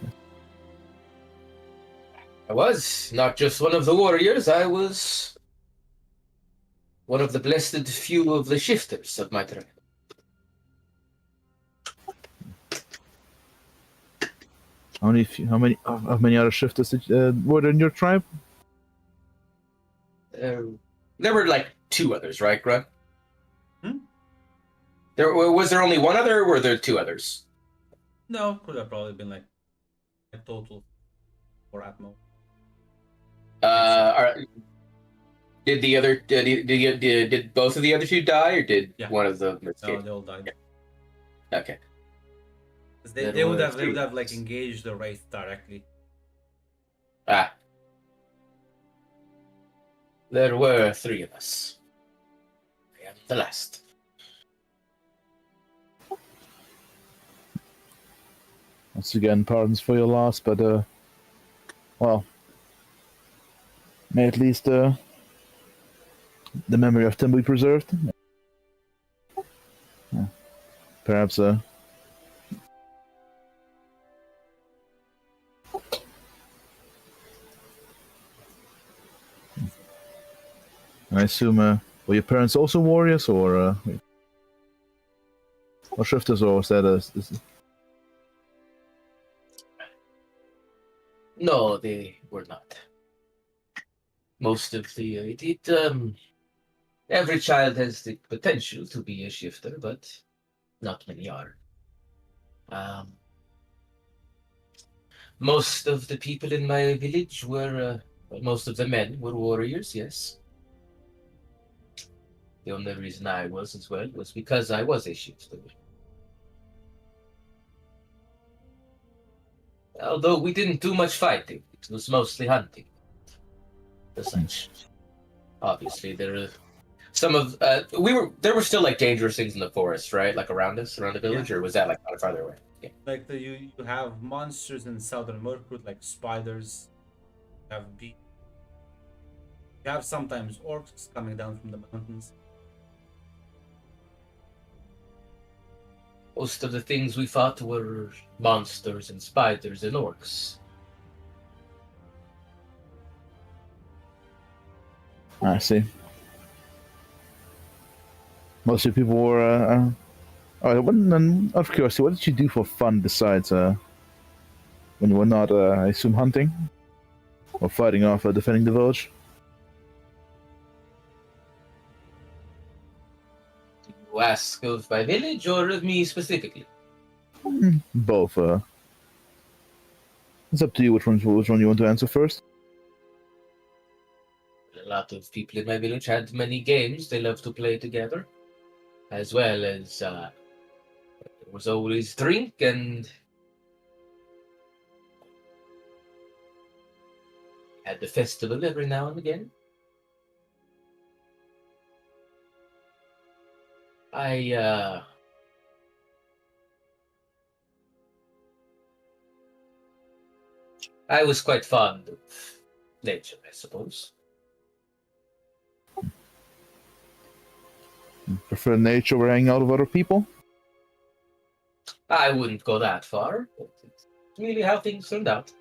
I was not just one of the warriors, I was one of the blessed few of the shifters of my tribe. How many other shifters were there in your tribe? There were like 2 others, right, Grug? Hmm? Was there only 1 other, or were there 2 others? No, could have probably been like a total 4 at most. Did the other did both of the other 2 die, or did Yeah. one of them No, escape? they all died. Okay. 'Cause There they would were have 3 like others. engaged the wraith directly. There were 3 of us. I am the last. Once again, pardons for your loss, but well, may at least the memory of Tim be preserved. Yeah. Perhaps I assume were your parents also warriors, or shifters, or was that No, they were not. Most of the every child has the potential to be a shifter, but not many are. Most of the people in my village were, most of the men were warriors, yes. The only reason I was as well was because I was a shifter. Although we didn't do much fighting, it was mostly hunting. As such, obviously there are some of there were still like dangerous things in the forest, right? Like around us, around the village, or was that like kind of farther away? Yeah. Like you have monsters in southern Mirkwood, like spiders. You have bees. You have sometimes orcs coming down from the mountains. Most of the things we fought were monsters and spiders and orcs. I see. Most of the people were. Out of curiosity, what did you do for fun besides when you were not, I assume, hunting or fighting off, defending the village? Do you ask of my village or of me specifically? Both. It's up to you which one you want to answer first. A lot of people in my village had many games they loved to play together, as well as there was always drink and had the festival every now and again. I was quite fond of nature, I suppose. prefer nature over hanging out with other people? I wouldn't go that far, but it's really how things turned out.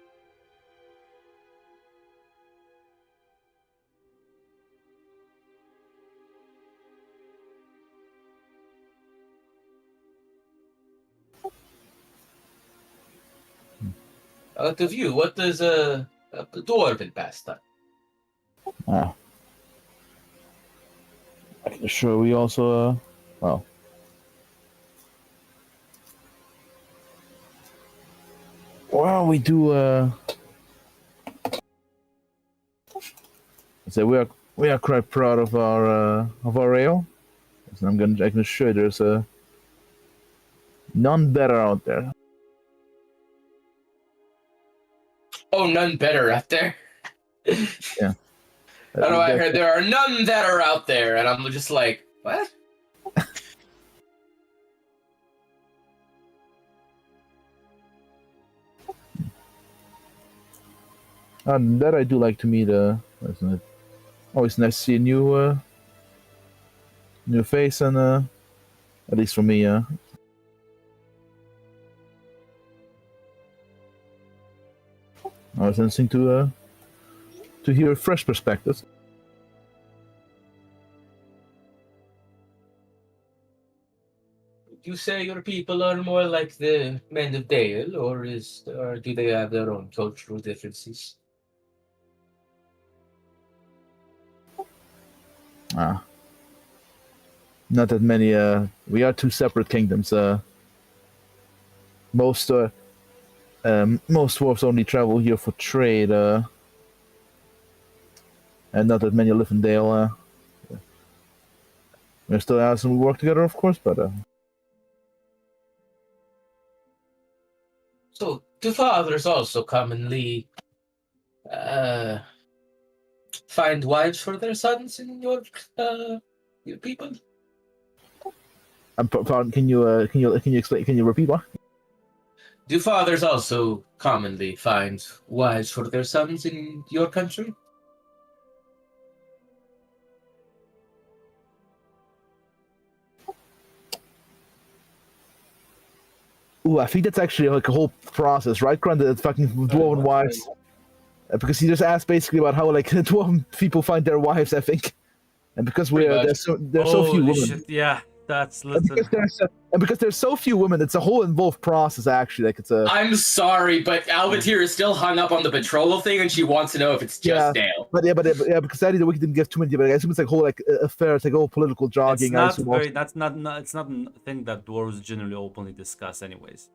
Out of you, what is a dwarven pastime? Ah. I can assure we also, well. Well, we do, so we are quite proud of our ale. So I can assure you there's none better out there. Oh, none better out there. Yeah. I don't know. I heard there are none that are out there, and I'm just like, what? That I do like to meet. Isn't it? Always nice to see a new face, and at least for me, always interesting to hear fresh perspectives. You say your people are more like the men of Dale, or do they have their own cultural differences? Not that many. We are two separate kingdoms. Most dwarves only travel here for trade, and not that many live in Dale. We're still as we work together, of course, but. So, do fathers also commonly find wives for their sons in your people? Pardon, can you explain? Can you repeat what? Do fathers also commonly find wives for their sons in your country? Ooh, I think that's actually like a whole process, right? Granted, it's fucking dwarven wives. Because he just asked basically about how like dwarven people find their wives, I think, and because there's so few women. Shit, yeah, that's literally. And because there's so few women, it's a whole involved process actually. Like it's a. I'm sorry, but Alvatir is still hung up on the betrothal thing, and she wants to know if it's just Dale. But because Eddie the Wicked didn't give too many. But I assume it's like whole like affair, it's like all political jogging. It's not very. It's not a thing that dwarves generally openly discuss, anyways.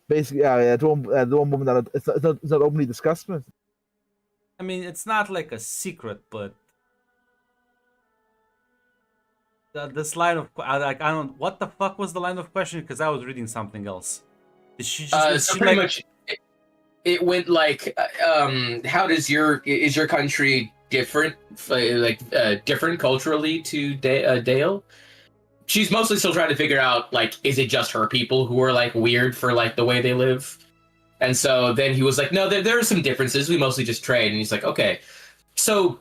Basically, the one woman that it's not openly discussed. But... I mean, it's not like a secret, but this line of I don't. What the fuck was the line of question? Because I was reading something else. Did she just? So pretty much, it went like, how is your country different, different culturally to Dale? She's mostly still trying to figure out, like, is it just her people who are, like, weird for, like, the way they live? And so then he was like, no, there are some differences. We mostly just trade. And he's like, okay. So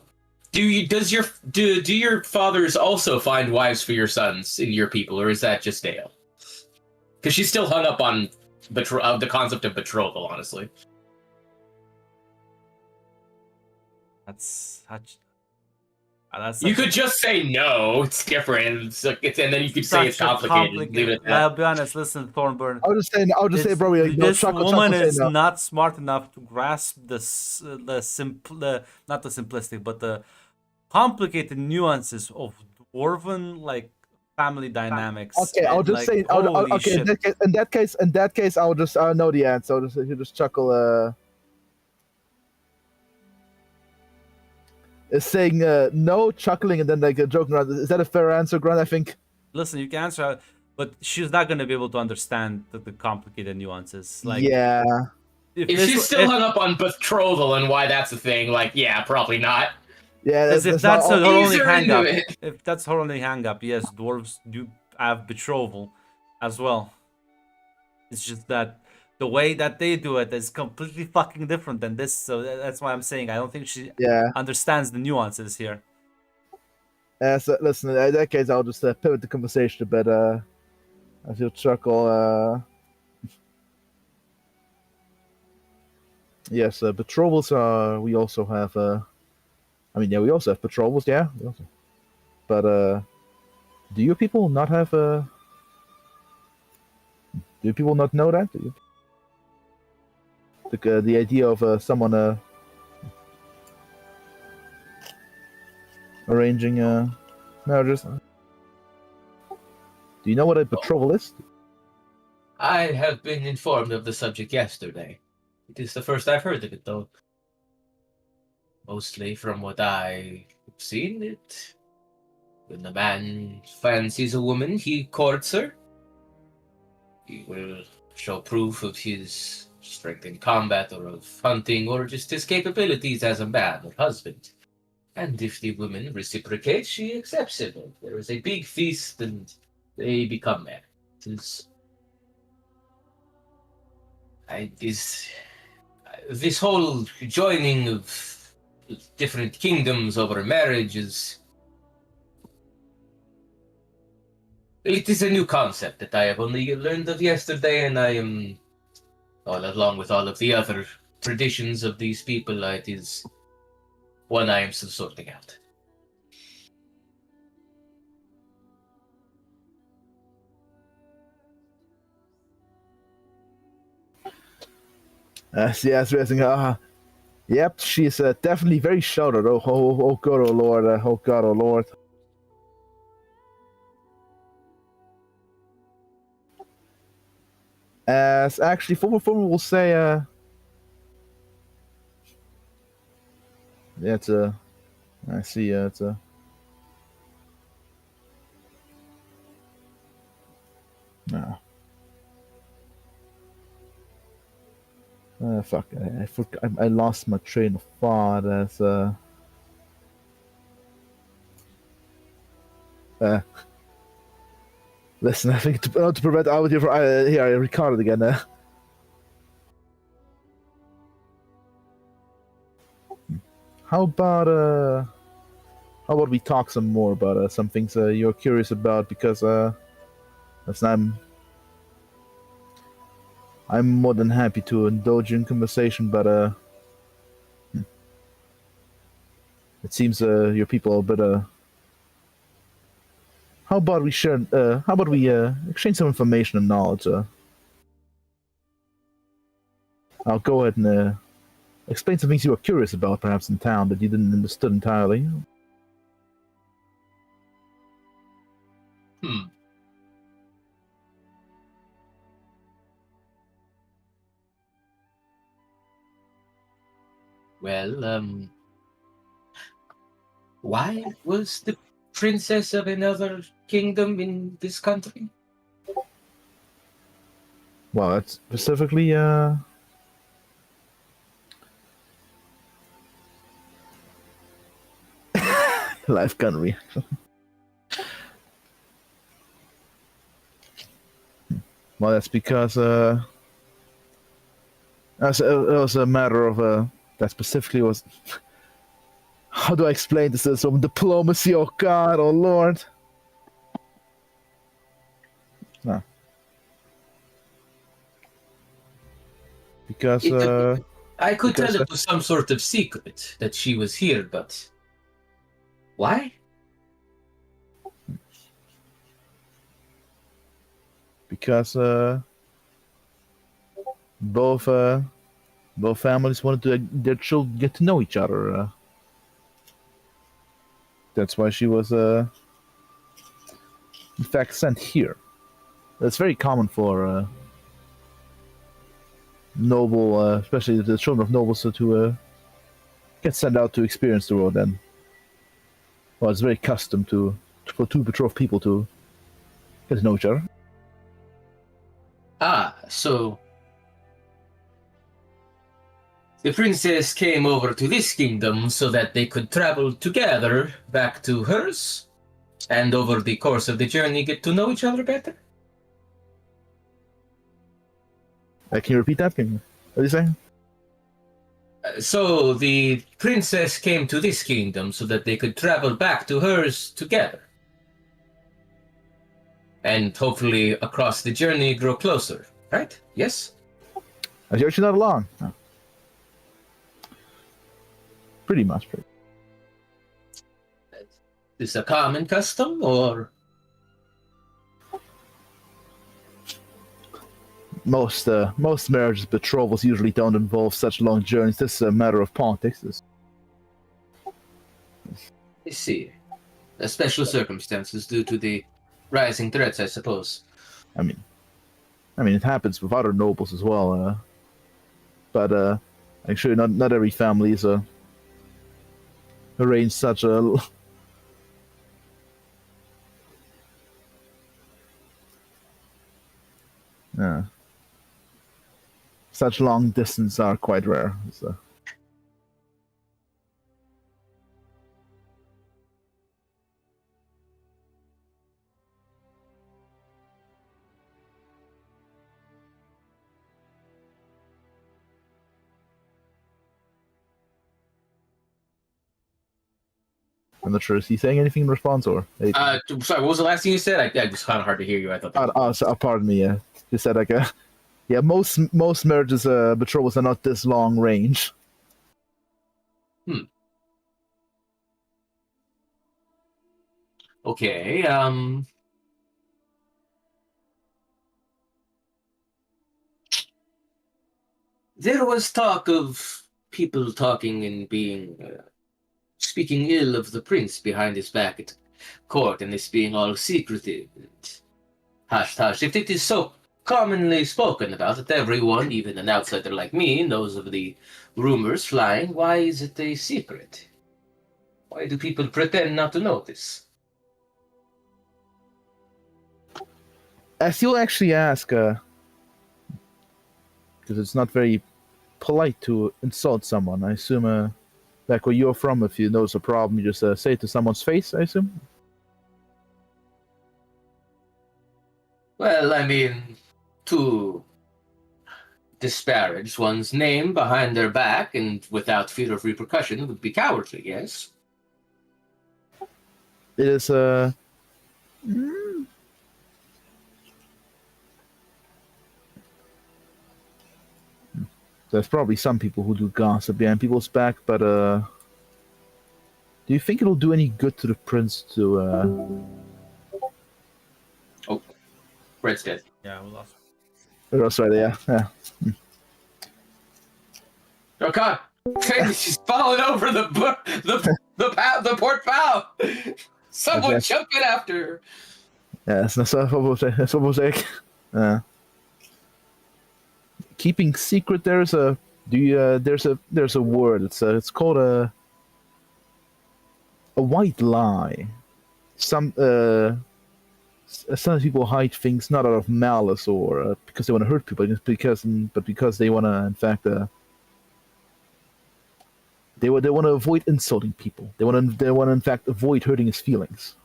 do your fathers also find wives for your sons in your people, or is that just Dale? Because she's still hung up on the concept of betrothal, honestly. That's you could just say no, it's different, and then you could say it's complicated. Leave it at that. I'll be honest. Listen, Thornburn. I'll just say, bro. Like, this woman is not smart enough to grasp not the simplistic, but the complicated nuances of dwarven like family dynamics. Okay, I'll just say. Okay, in that case, I'll know the answer. He'll just chuckle. Is saying no, chuckling, and then like joking around. Is that a fair answer, Grant? I think. Listen, you can answer, but she's not gonna be able to understand the complicated nuances. Like, yeah. If she's still hung up on betrothal and why that's a thing, like, yeah, probably not. Yeah, if that's her only hang-up, if that's her only hang-up, yes, dwarves do have betrothal as well. It's just that the way that they do it is completely fucking different than this, so that's why I'm saying I don't think she understands the nuances here. So, listen, in that case, I'll just pivot the conversation a bit. As you chuckle, yes, betrothals are. We also have. I mean, yeah, we also have betrothals. Yeah, we also. But do you people not have? Do you people not know that? The idea of someone arranging marriages. Do you know what a betrothal is? I have been informed of the subject yesterday. It is the first I've heard of it, though. Mostly from what I've seen, it. When a man fancies a woman, he courts her. He will show proof of his strength in combat or of hunting or just his capabilities as a man or husband. And if the woman reciprocates, she accepts him. There is a big feast and they become married. This whole joining of different kingdoms over marriage is. It is a new concept that I have only learned of yesterday, and I am, along with all of the other traditions of these people, it is one I am still sorting out. Yes, raising. Yep, she's definitely very shouted. Oh God, oh Lord, oh God, oh Lord. As actually, former will say, yeah, it's a. I see, it's a. No. Fuck! I lost my train of thought as Listen, I think to prevent audio from here, I recorded again. How about we talk some more about some things you're curious about, because listen, I'm more than happy to indulge in conversation, but it seems your people are a bit how about we share? How about we exchange some information and knowledge? I'll go ahead and explain some things you were curious about, perhaps in town that you didn't understood entirely. Well, why was the princess of another kingdom in this country? Well, that's specifically life gun reaction. Well, that's because it was a matter of that specifically was. How do I explain this? Some diplomacy. Oh God! Oh Lord! No. Because I could tell it was some sort of secret that she was here, but why? Because both families wanted their children get to know each other. That's why she was in fact sent here. It's very common for noble, especially the children of nobles, to get sent out to experience the world. And well, it's very custom for two betrothed people to get to know each other. Ah, so the princess came over to this kingdom so that they could travel together back to hers, and over the course of the journey get to know each other better? Can you repeat that? What are you saying? So the princess came to this kingdom so that they could travel back to hers together. And hopefully across the journey grow closer, right? Yes? You're actually not along. No. Pretty much. Is this a common custom, or? Most marriages, betrothals usually don't involve such long journeys. This is a matter of politics. I see. Special circumstances due to the rising threats, I suppose. I mean, it happens with other nobles as well. But I'm sure not every family is arrange such a. Such long distance are quite rare. So. I'm not sure. Is he saying anything in response, or? Sorry, what was the last thing you said? I was kind of hard to hear you. I thought. Pardon me. Yeah, you said like yeah. Most marriages, betrothals are not this long range. Okay. There was talk of people talking and speaking ill of the prince behind his back at court, and this being all secretive and hush hush. If it is so commonly spoken about that everyone, even an outsider like me, knows of the rumors flying, why is it a secret? Why do people pretend not to know this? As you'll actually ask, because it's not very polite to insult someone. I assume, back where you're from, if you notice a problem, you just say it to someone's face, I assume? Well, I mean, to disparage one's name behind their back and without fear of repercussion would be cowardly, yes? It is, There's probably some people who do gossip behind people's back, but do you think it'll do any good to the prince to Oh, Red's dead. Yeah, we lost. That's right, yeah. Oh God! She's falling over the port bow. Someone Okay. jump in after her. Yeah, that's what we'll say. Keeping secret, there's a word. It's called a white lie. Sometimes people hide things not out of malice or because they want to hurt people, just because they want to, in fact, they want to avoid insulting people. They want to, in fact, avoid hurting his feelings.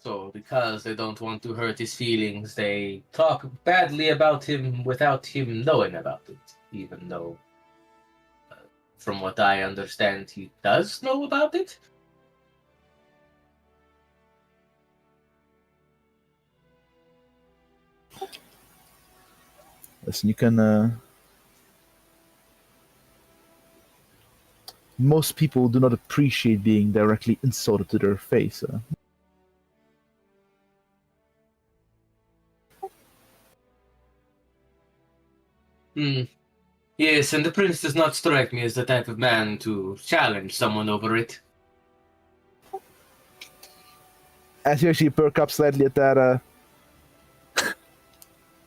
So, because they don't want to hurt his feelings, they talk badly about him without him knowing about it, even though, from what I understand, he does know about it. Listen, you can. Most people do not appreciate being directly insulted to their face. Yes, and the prince does not strike me as the type of man to challenge someone over it. As you actually perk up slightly at that,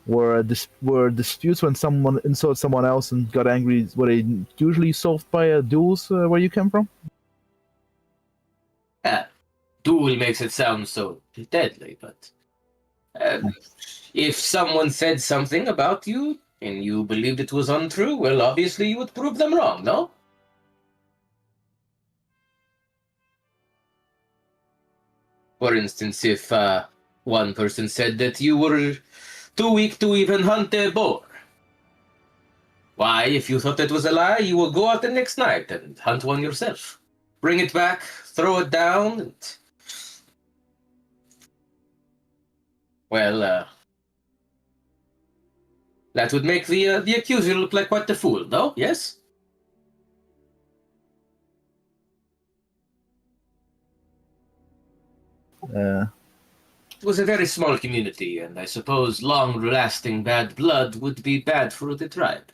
were disputes when someone insulted someone else and got angry, were they usually solved by duels where you come from? Duel makes it sound so deadly, but if someone said something about you and you believed it was untrue, well, obviously you would prove them wrong, no? For instance, if one person said that you were too weak to even hunt a boar, Why, if you thought that was a lie, you will go out the next night and hunt one yourself. Bring it back, throw it down, and... Well, that would make the accuser look like quite the fool, no? Yes? It was a very small community, and I suppose long-lasting bad blood would be bad for the tribe.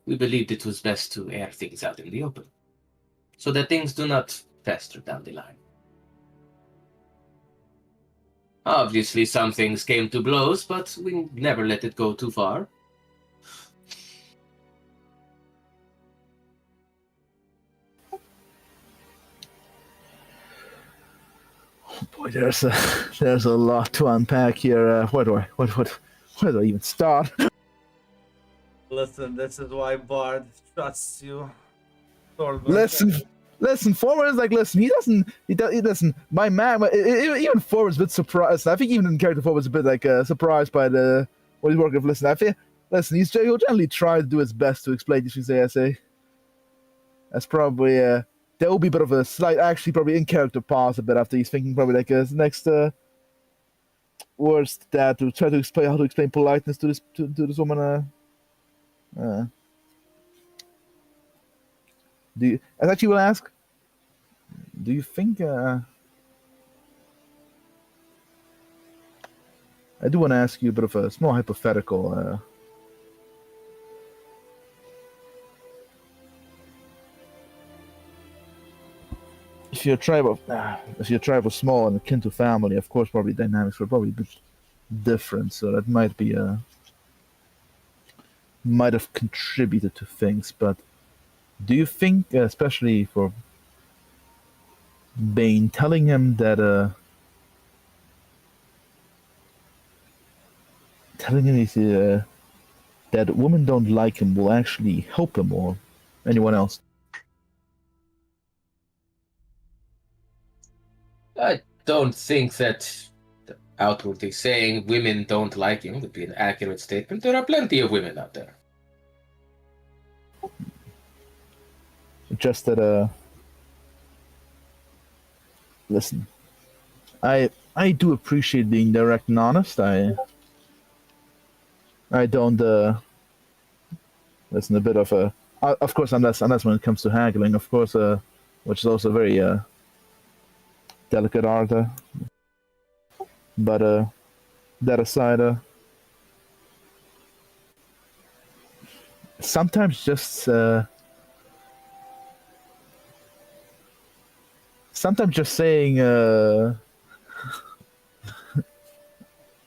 We believed it was best to air things out in the open, so that things do not fester down the line. Obviously, some things came to blows, but we never let it go too far. Boy, there's a lot to unpack here. Where do I even start? Listen, this is why Bard trusts you. Listen, Forward is like, listen, he doesn't, my man, even Forward's a bit surprised. I think even in character Forward's a bit like surprised by what he's working with. Listen, he'll generally try to do his best to explain these things ASA. That's probably, there will be a bit of a slight, actually probably in character pause a bit after he's thinking probably like his next words to that, to try to explain how to explain politeness to this woman. I actually will ask, do you think, I do want to ask you a bit of a small hypothetical. If your tribe was small and akin to family, of course, probably dynamics were probably a bit different, so that might have contributed to things, but do you think, especially for Bane, telling him that that women don't like him will actually help him or anyone else? I don't think that outwardly saying women don't like him would be an accurate statement. There are plenty of women out there. Just that, listen, I do appreciate being direct and honest. I don't, listen, a bit of a, of course, unless when it comes to haggling, of course, which is also very, delicate art, but, that aside, sometimes just saying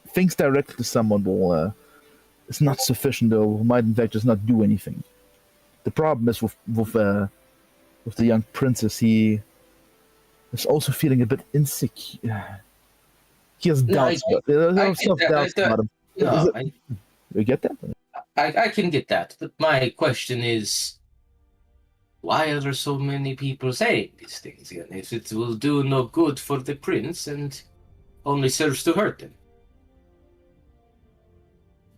things directly to someone will is not sufficient, or might in fact just not do anything. The problem is with the young princess, he is also feeling a bit insecure. He has doubts, self-doubts about him. You get that? I can get that, but my question is, why are there so many people saying these things again? If it will do no good for the prince and only serves to hurt him.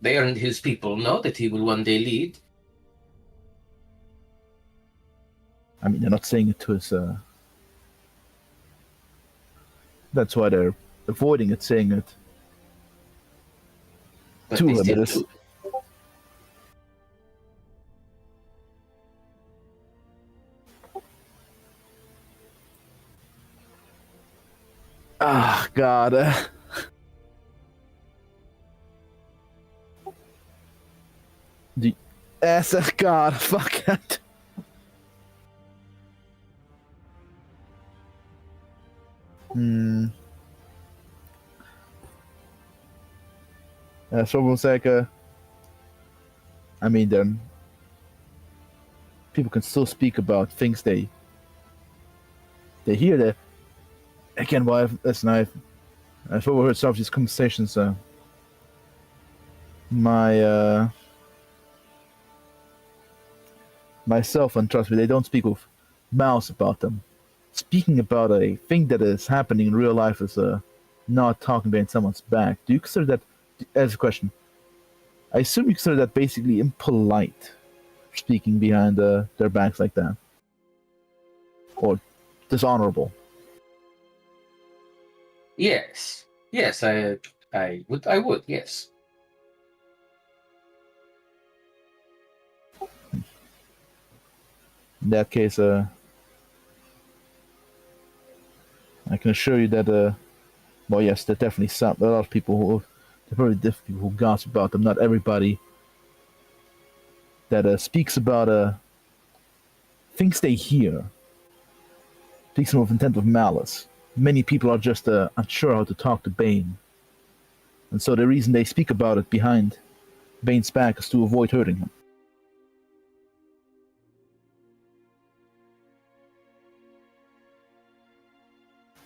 They and his people know that he will one day lead. I mean, they're not saying it to his, that's why they're avoiding it, saying it But to they him. still It is, do. God. The God, fuck it. So we'll say, I mean, then people can still speak about things they hear. That again, well, I've overheard some of these conversations. Myself, and trust me, they don't speak with mouths about them. Speaking about a thing that is happening in real life is not talking behind someone's back. Do you consider that, as a question, I assume you consider that basically impolite speaking behind their backs like that, or dishonorable. Yes. Yes, I would, yes. In that case, I can assure you that, well, yes, there are definitely a lot of people who, there are very different people who gossip about them. Not everybody that speaks about things they hear speaks with intent of malice. Many people are just unsure how to talk to Bane, and so the reason they speak about it behind Bane's back is to avoid hurting him.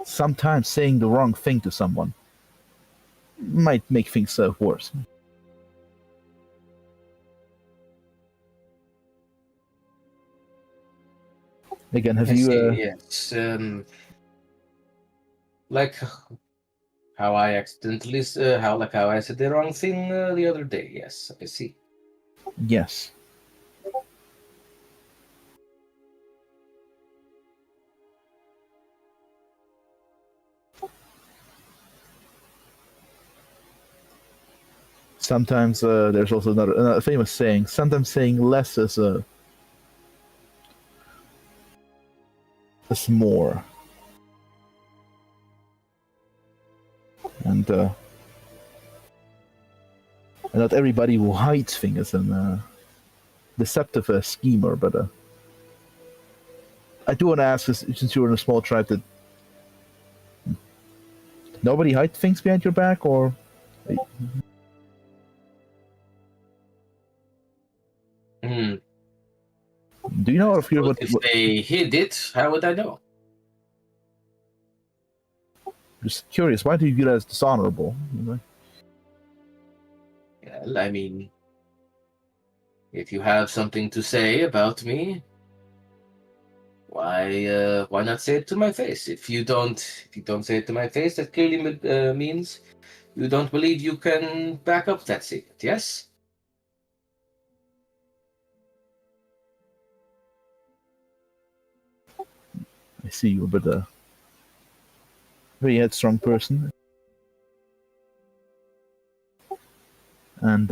Sometimes saying the wrong thing to someone might make things worse. Again, have I you? see, yes. Like how I accidentally, how I said the wrong thing the other day. Yes, I see. Yes. Sometimes there's also another famous saying. Sometimes saying less is more, and not everybody who hides things is a deceptive schemer. But I do want to ask, since you're in a small tribe, that nobody hides things behind your back, or Hmm. do you know if you're But if they hid it, how would I know? Just curious, why do you view that as dishonorable? Well, I mean, if you have something to say about me, why not say it to my face? If you don't say it to my face, that clearly means you don't believe you can back up that statement. Yes. I see you're a bit very headstrong person, and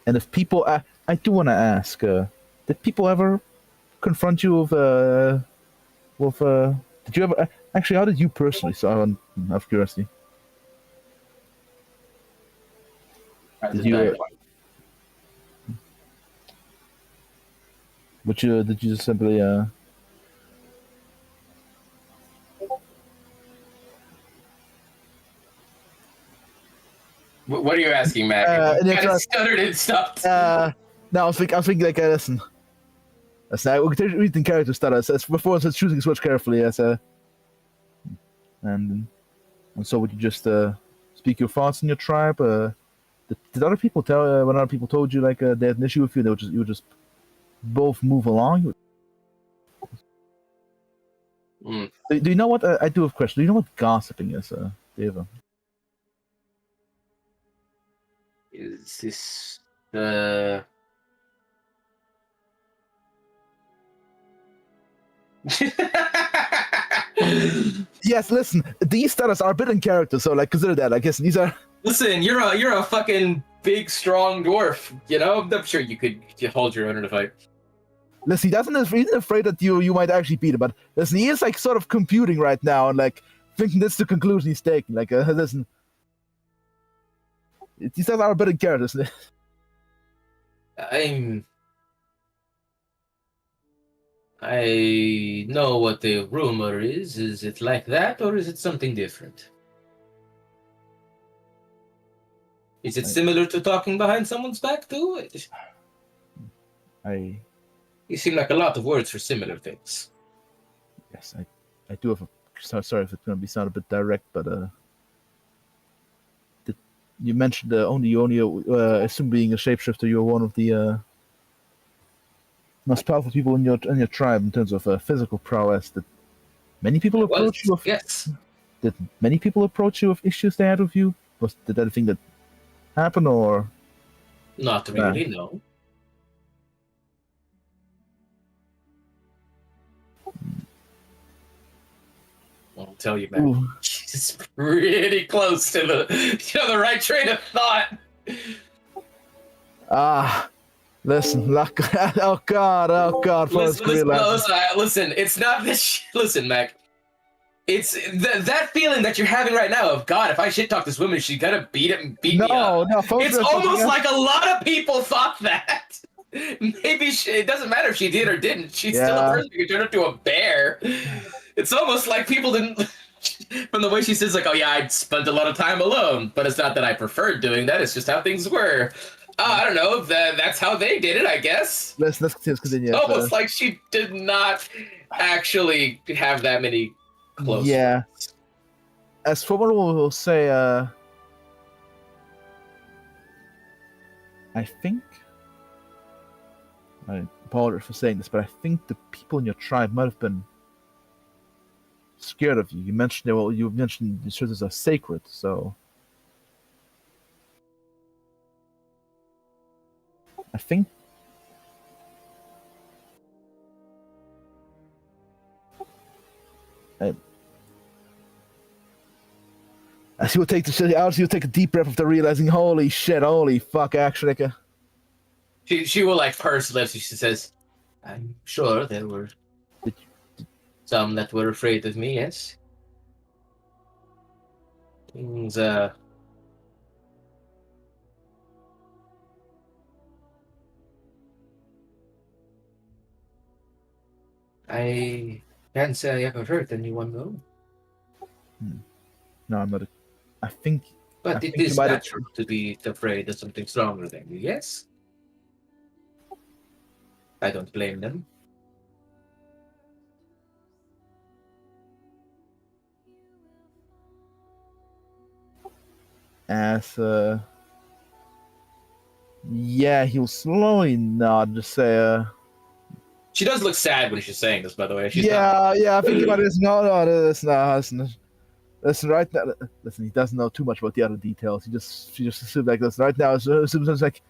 if people, I do want to ask, did people ever confront you did you ever actually? How did you personally? So out of curiosity, did you? Did you just simply What are you asking, Maggie? You kind of stuttered and stopped. no, I was thinking like, listen. We can read the character status. As before, says choosing switch carefully. And so would you just speak your thoughts in your tribe? Did other people tell when other people told you like they had an issue with you? You would just both move along. Mm. Do you know what I do have a question? Do you know what gossiping is, Dave? Is this the? Yes, listen. These status are a bit in character, so like consider that. I guess these are. Listen, you're a fucking big, strong dwarf. You know, I'm sure you could hold your own in a fight. Listen, he's afraid that you might actually beat him, but listen, he is like sort of computing right now and like thinking this is the conclusion he's taking. Like, listen, these guys are a bit in character, isn't it? I know what the rumor is. Is it like that, or is it something different? Is it similar to talking behind someone's back too? You seem like a lot of words for similar things. Yes, I do have a. Sorry if it's going to sound a bit direct, but you mentioned you only assume being a shapeshifter, you're one of the most powerful people in your tribe in terms of physical prowess. Did many people approach you? Yes. Did many people approach you with issues they had with you? Did anything that happen or? Not really, no. tell you, man. Ooh. She's pretty close to the right train of thought. Listen, oh god, Listen, listen, it's not this. Listen, Mac. It's that feeling that you're having right now of God. If I shit talk this woman, she's gonna beat me up. No, focus It's on something almost else. like a lot of people thought that. Maybe it doesn't matter if she did or didn't. She's still a Yeah. person who can turn into a bear. It's almost like people didn't. From the way she says, like, "Oh yeah, I spent a lot of time alone," but it's not that I preferred doing that. It's just how things were. I don't know. That's how they did it, I guess. Let's continue. Almost like she did not actually have that many close. Yeah. As for what we'll say, I think. I apologize for saying this, but I think the people in your tribe might have been scared of you. You mentioned the churches are sacred, so I think as you will take a deep breath after realizing, holy fuck, actually. She will like purse lips and she says, "I'm sure there were some that were afraid of me, yes. Things I can't say I ever hurt anyone though. No, I'm not. I think. But I it think you is might have- natural to be afraid of something stronger than you, yes? I don't blame them. As yeah, he'll slowly nod, just say, She does look sad when she's saying this, by the way. She's yeah, I think about this. No, listen, right now, listen, he doesn't know too much about the other details. She just assumed like this. Right now, it's like,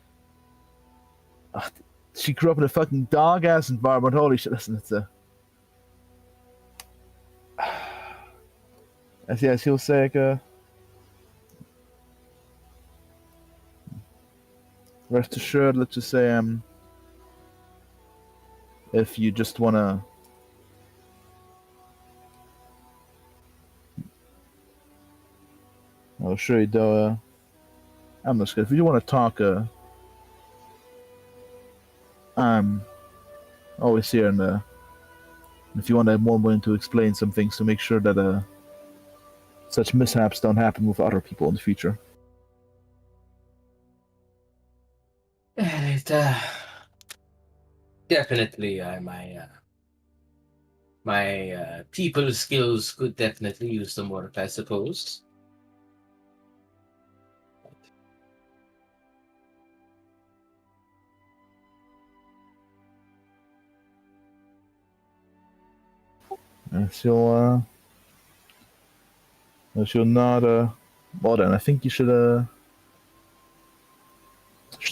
she grew up in a fucking dog-ass environment. Holy shit, listen, it's as he'll say, like, rest assured, let's just say, if you just wanna, I'll show you though, I'm just if you want to talk, I'm always here, and if you want, I'm more willing to explain some things to make sure that such mishaps don't happen with other people in the future. Definitely, my people skills could definitely use some work, I suppose. She'll not, well then, I think you should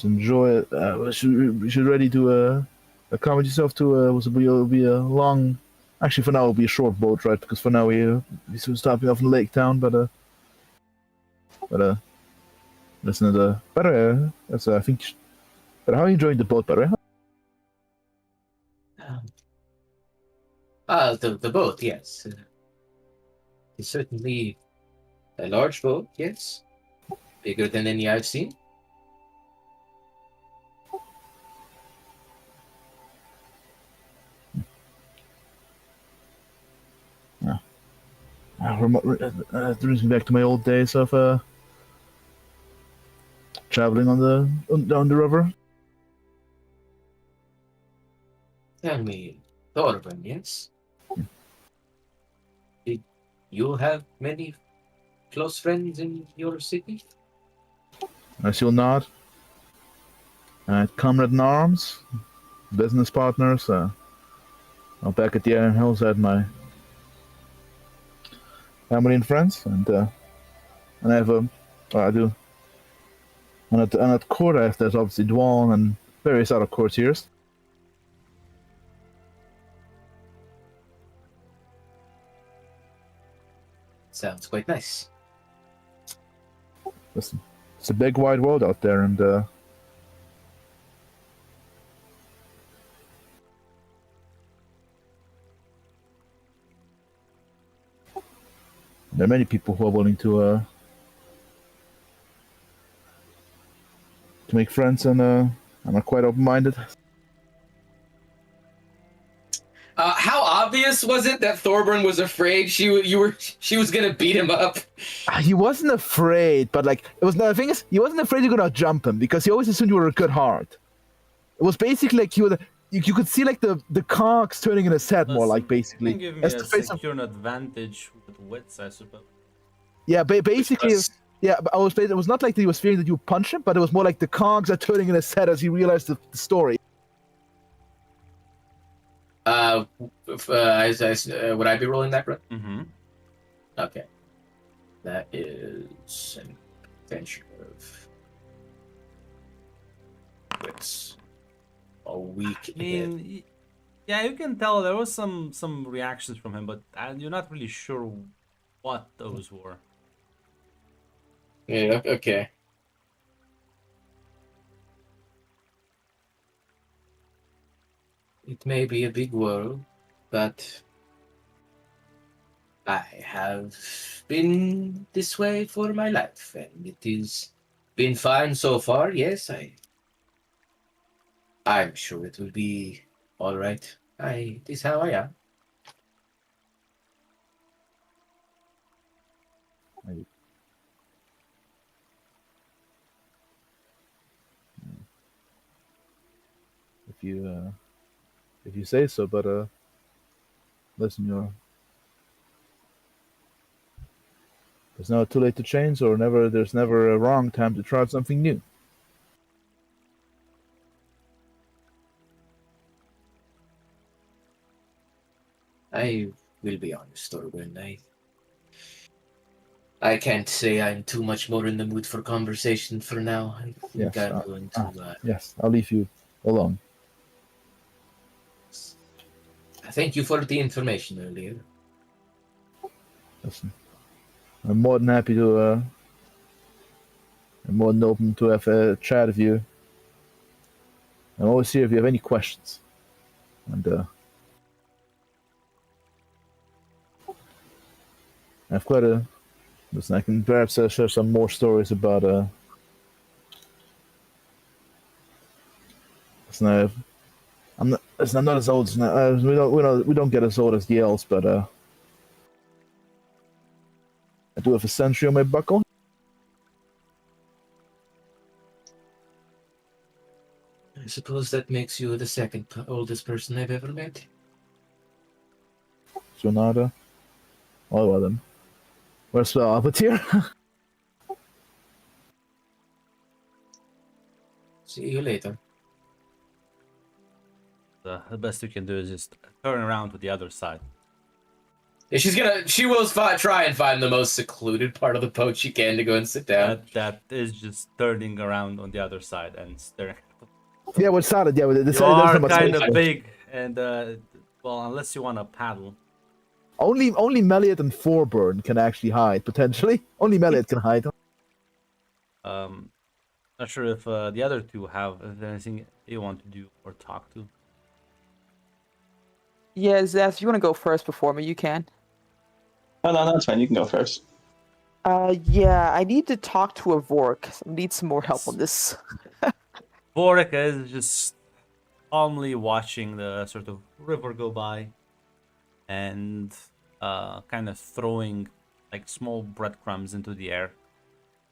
enjoy it. You should ready to accommodate yourself to it'll be a long. Actually, for now it'll be a short boat ride because for now we still stopping off in Lake Town, but listen to the. By the way, that's I think. But how are you enjoying the boat, by the way? The boat, yes. It's certainly a large boat, yes. Bigger than any I've seen. It brings me back to my old days of traveling on the river. Tell me, Thorben, yes? Did you have many close friends in your city? As you'll nod. Comrade in arms, business partners. Back at the Iron Hills, I had my family and friends, and I have I do. And at court, there's obviously Dwaln and various other courtiers. Sounds quite nice. Listen, it's a big wide world out there, and there are many people who are willing to make friends and are quite open-minded. How obvious was it that Thorburn was afraid she was gonna beat him up? He wasn't afraid, but like it was. The thing is, he wasn't afraid you're gonna jump him because he always assumed you were a good heart. It was basically like you could see like the cogs turning in his head more, like basically. You can give me as a to face him. secure advantage with wits, I suppose. Yeah, basically. Because- Yeah, but it was not like that he was fearing that you punch him, but it was more like the cogs are turning in his head as he realized the story. Would I be rolling that, right? Mm-hmm. Okay. That is an adventure of wits. A week I mean, yeah, you can tell there was some reactions from him, but you're not really sure what those were. Yeah, okay. It may be a big world, but I have been this way for my life, and it has been fine so far. Yes, I'm sure it will be all right. It is how I am. If you say so, but listen, there's never too late to change, or there's never a wrong time to try something new. I will be honest, Thorwin. I can't say I'm too much more in the mood for conversation for now. I think Yes, I'm going to. Yes, I'll leave you alone. Thank you for the information earlier. Listen, I'm more than happy to. I'm more than open to have a chat with you. I'm always here if you have any questions. And I've quite a. Listen, I can perhaps share some more stories about. Listen, I'm not as old as we don't get as old as the elves, but I do have a century on my buckle. I suppose that makes you the second oldest person I've ever met. Sonata. Oh well then. Where's the Alphateer? See you later. The best you can do is just turn around to the other side. Yeah, she will try and find the most secluded part of the boat she can to go and sit down. That is just turning around on the other side and staring. Yeah, we're solid. Yeah, You are kind of big, and well, unless you want to paddle. Only Meliot and Thorburn can actually hide potentially. Only Meliot can hide. Not sure if the other two have anything you want to do or talk to. Yeah, Zeth, if you want to go first before me, you can. No, that's fine. You can go first. Yeah, I need to talk to a Vork. I need some more help on this. Vorek is just calmly watching the sort of river go by and kind of throwing like small breadcrumbs into the air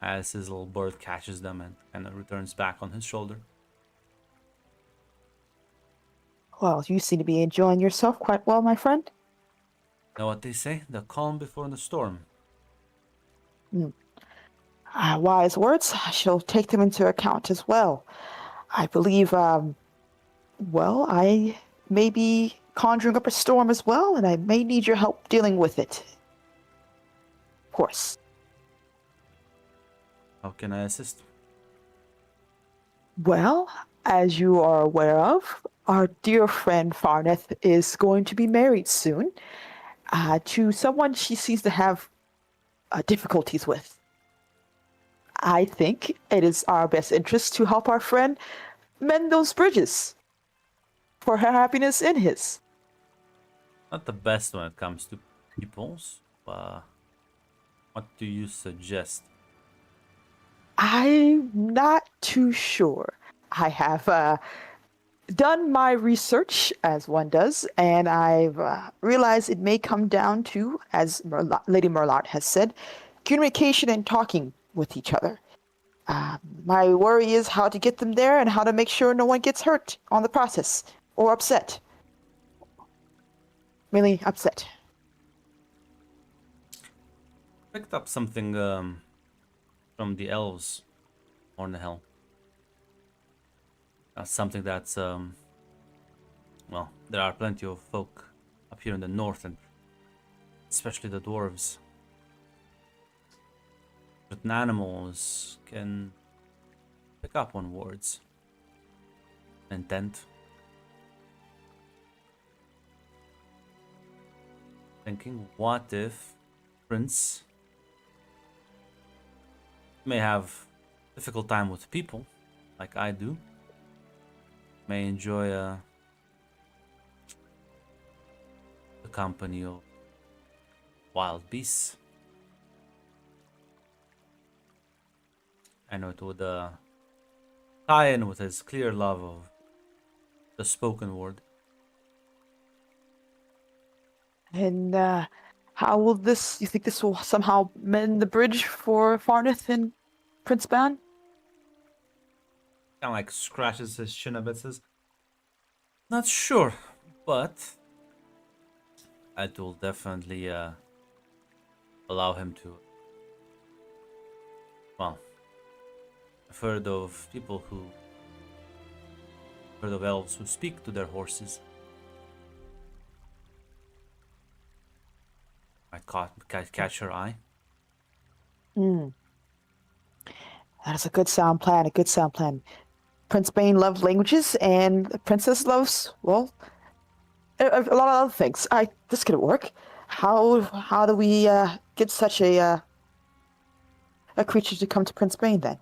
as his little bird catches them and kind of returns back on his shoulder. Well, you seem to be enjoying yourself quite well, my friend. Know what they say? The calm before the storm. Wise words. I shall take them into account as well. I believe, well, I may be conjuring up a storm as well, and I may need your help dealing with it. Of course. How can I assist? Well, as you are aware of, our dear friend Farneth is going to be married soon to someone she seems to have difficulties with. I think it is our best interest to help our friend mend those bridges for her happiness and his. Not the best when it comes to peoples. What do you suggest? I'm not too sure. I have done my research, as one does, and I've realized it may come down to, as Lady Merlot has said, communication and talking with each other. My worry is how to get them there and how to make sure no one gets hurt on the process or upset. Really upset. Picked up something from the elves on the hell. Something that's well, there are plenty of folk up here in the north, and especially the dwarves. Certain animals can pick up on words, intent. Thinking, what if Prince may have difficult time with people, like I do, may enjoy the company of wild beasts. I know it would tie in with his clear love of the spoken word. And how will this, you think this will somehow mend the bridge for Farneth and Prince Ban? Kind of like scratches his chin a bit, says, not sure, but it will definitely allow him to, well, I've heard of elves who speak to their horses. Might catch her eye. That is a good sound plan, Prince Bane loved languages, and the princess loves, well, a lot of other things. This could work. How do we get such a creature to come to Prince Bane then?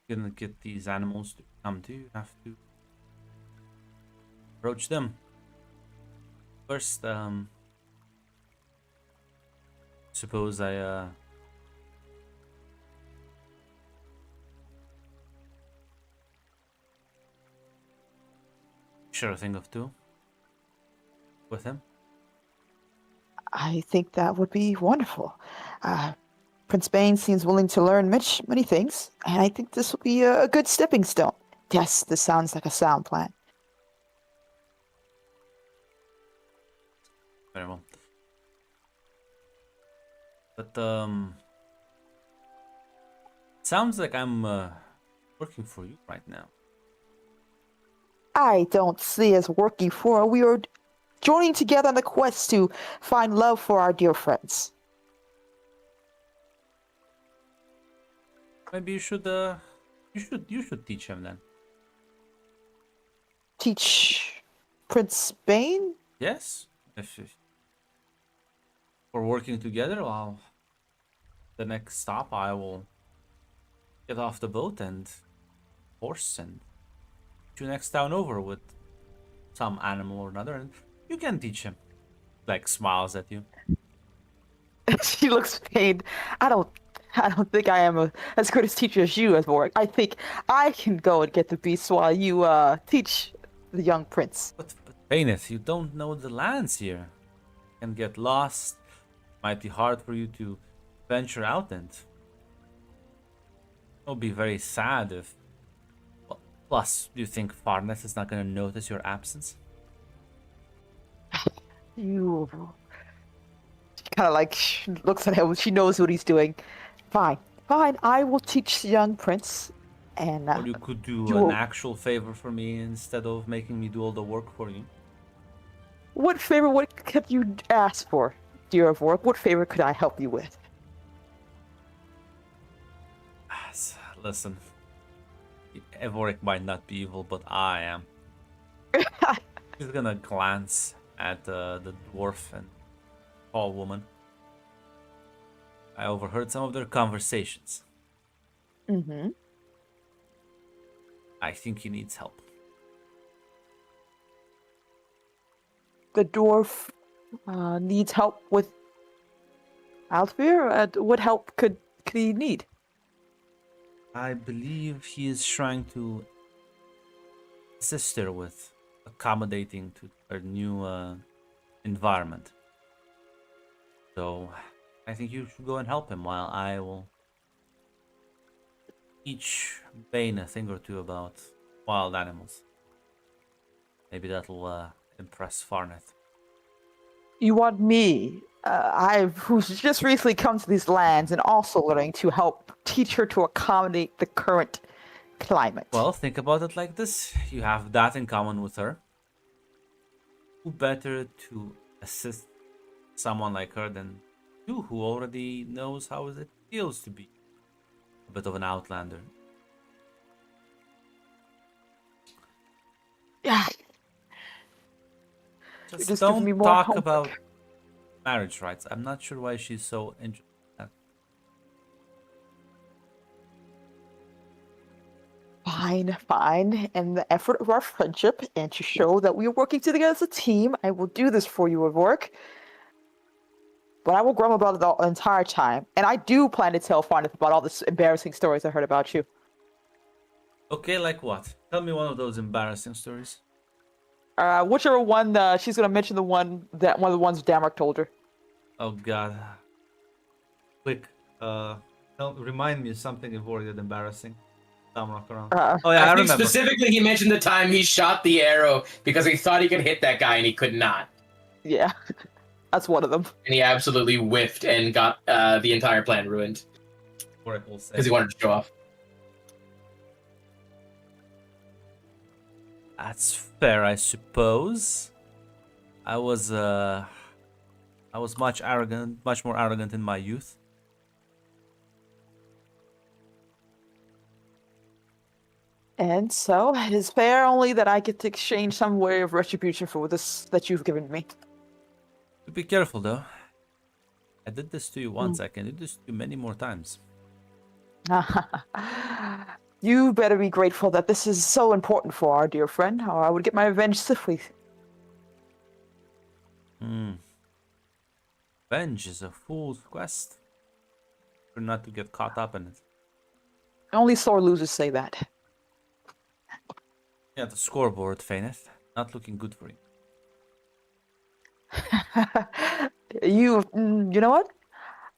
Gonna get these animals to come to you. Have to approach them. First, suppose I share a thing of two with him. I think that would be wonderful. Prince Bane seems willing to learn many things, and I think this will be a good stepping stone. Yes, this sounds like a sound plan. Very well. But sounds like I'm working for you right now. I don't see us working for her. We are joining together on the quest to find love for our dear friends. Maybe you should teach him then. Teach Prince Bane? Yes, if we're working together, the next stop I will get off the boat and horse and to next town over with some animal or another, and you can teach him. Like smiles at you. She looks pained. I don't think I am as good a teacher as you, as Vorik. I think I can go and get the beasts while you teach the young prince. But Baineth, you don't know the lands here. You can get lost. Might be hard for you to venture out, and it'll be very sad if. Well, plus, do you think Farneth is not going to notice your absence? You kind of like looks at him. She knows what he's doing. Fine. I will teach the young prince. And Or you could do an actual favor for me instead of making me do all the work for you. What favor? What have you asked for, dear Vorik? What favor could I help you with? Listen, Evorik might not be evil, but I am. He's gonna glance at the dwarf and tall woman. I overheard some of their conversations. Mm-hmm. I think he needs help. The dwarf needs help with Alfir. What help could he need? I believe he is trying to assist her with accommodating to her new environment. So I think you should go and help him while I will teach Bane a thing or two about wild animals. Maybe that'll impress Farneth. You want me, who's just recently come to these lands and also learning to help teach her to accommodate the current climate? Well, think about it like this. You have that in common with her. Who better to assist someone like her than you, who already knows how it feels to be a bit of an outlander? Yeah, Just giving me don't more talk homework. about marriage rights. I'm not sure why she's so interested in that. Fine, fine. In the effort of our friendship and to show that we are working together as a team, I will do this for you at work. But I will grumble about it the entire time. And I do plan to tell Farneth about all the embarrassing stories I heard about you. Okay, like what? Tell me one of those embarrassing stories. Whichever one, she's going to mention one of the ones Damrock told her. Oh god. Quick, remind me of something you've already embarrassing. Damrock around. Oh yeah, I think remember. specifically he mentioned the time he shot the arrow because he thought he could hit that guy and he could not. Yeah, that's one of them. And he absolutely whiffed and got the entire plan ruined because he wanted to show off. That's fair, I suppose. I was much more arrogant in my youth. And so it is fair only that I get to exchange some way of retribution for this that you've given me. Be careful though. I did this to you once, I can do this to you many more times. You better be grateful that this is so important for our dear friend, or I would get my revenge swiftly. Revenge is a fool's quest. For not to get caught up in it. Only sore losers say that. Yeah, the scoreboard, Faineth. Not looking good for you. You know what?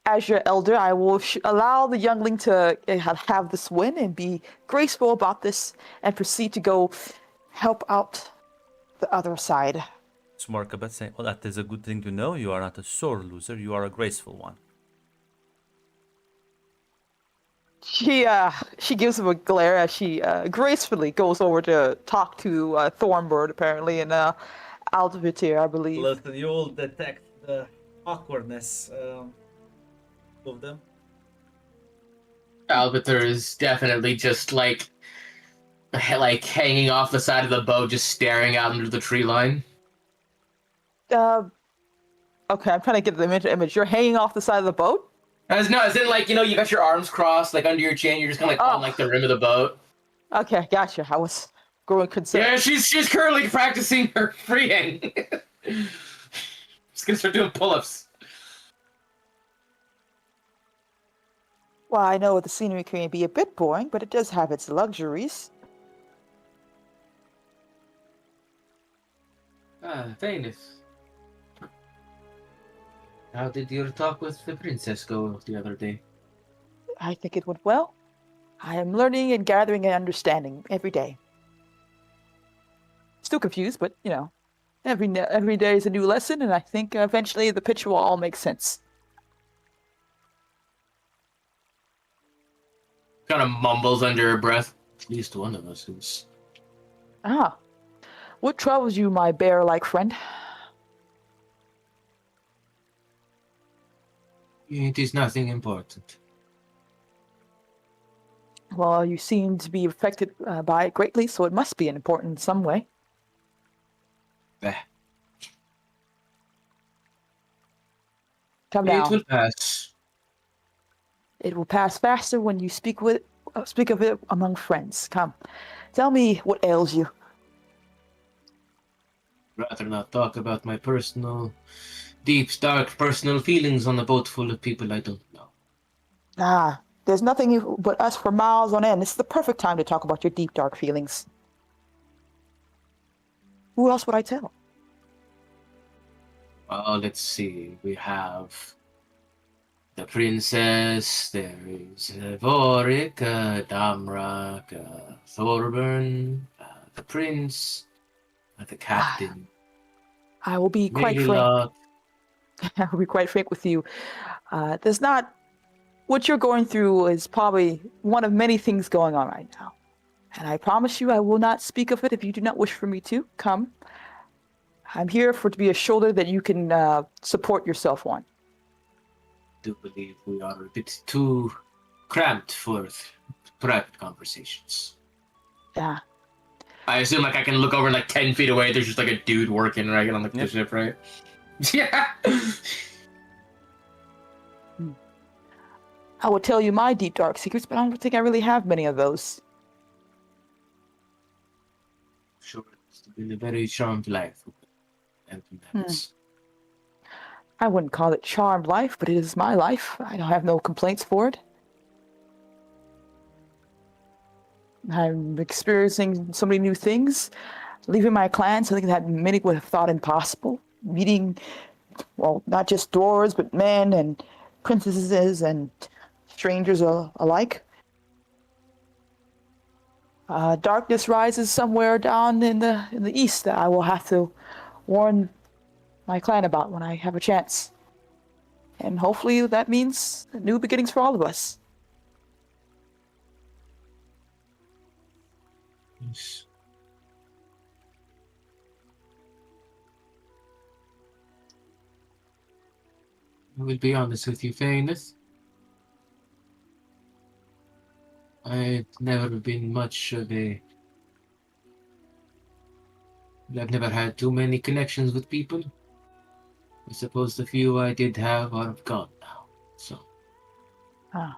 As your elder, I will allow the youngling to have this win and be graceful about this and proceed to go help out the other side. Smirk a bit, saying, well, that is a good thing to know. You are not a sore loser, you are a graceful one. She gives him a glare as she gracefully goes over to talk to Thornbird, apparently, in Altavitir, I believe. Listen, you will detect the awkwardness of them. Albiter is definitely just like hanging off the side of the boat, just staring out into the tree line. Okay, I'm trying to get the image. You're hanging off the side of the boat? As in like, you got your arms crossed like under your chin, you're just kind of like on like the rim of the boat. Okay, gotcha. I was growing concerned. Yeah, she's currently practicing her freehang. She's gonna start doing pull-ups. Well, I know the scenery can be a bit boring, but it does have its luxuries. Famous. How did your talk with the princess go the other day? I think it went well. I am learning and gathering an understanding every day. Still confused, but every day is a new lesson, and I think eventually the picture will all make sense. Kind of mumbles under her breath. At least one of us is. Ah, what troubles you, my bear-like friend? It is nothing important. Well, you seem to be affected by it greatly, so it must be important in some way. Come It now. will pass. It will pass faster when you speak of it among friends. Come, tell me what ails you. Rather not talk about my deep, dark personal feelings on a boat full of people I don't know. Ah, there's nothing but us for miles on end. This is the perfect time to talk about your deep, dark feelings. Who else would I tell? Well, let's see. We have the princess, there is Vorik, Damrak, Thorburn, the prince, the captain. I will be quite frank. Merilot. I will be quite frank with you. There's not. What you're going through is probably one of many things going on right now. And I promise you I will not speak of it if you do not wish for me to. Come. I'm here to be a shoulder that you can support yourself on. I do believe we are a bit too cramped for private conversations. Yeah. I assume like I can look over like 10 feet away, there's just like a dude working right on the ship, right? Yeah. I will tell you my deep, dark secrets, but I don't think I really have many of those. Sure, it's been a very charmed life. I wouldn't call it charmed life, but it is my life. I don't have no complaints for it. I'm experiencing so many new things. Leaving my clan, something that many would have thought impossible. Meeting, well, not just dwarves, but men and princesses and strangers alike. Darkness rises somewhere down in the east that I will have to warn my clan about when I have a chance. And hopefully that means new beginnings for all of us. Yes. I will be honest with you, Faineth. I've never been much of a... I've never had too many connections with people. I suppose the few I did have are gone now, so...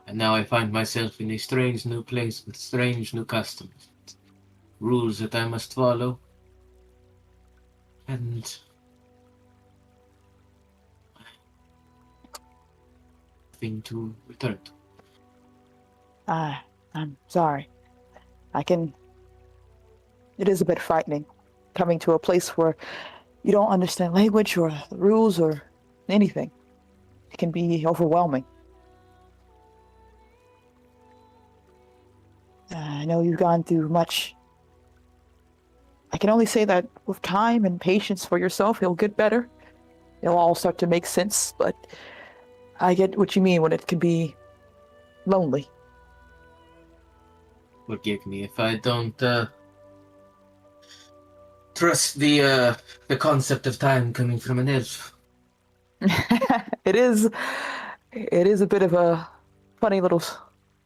And now I find myself in a strange new place with strange new customs. Rules that I must follow. And... nothing to return to. I'm sorry. It is a bit frightening coming to a place where you don't understand language or the rules or anything. It can be overwhelming. I know you've gone through much. I can only say that with time and patience for yourself, it'll get better. It'll all start to make sense, but I get what you mean when it can be lonely. Forgive me if I don't trust the concept of time coming from an elf. It is a bit of a funny little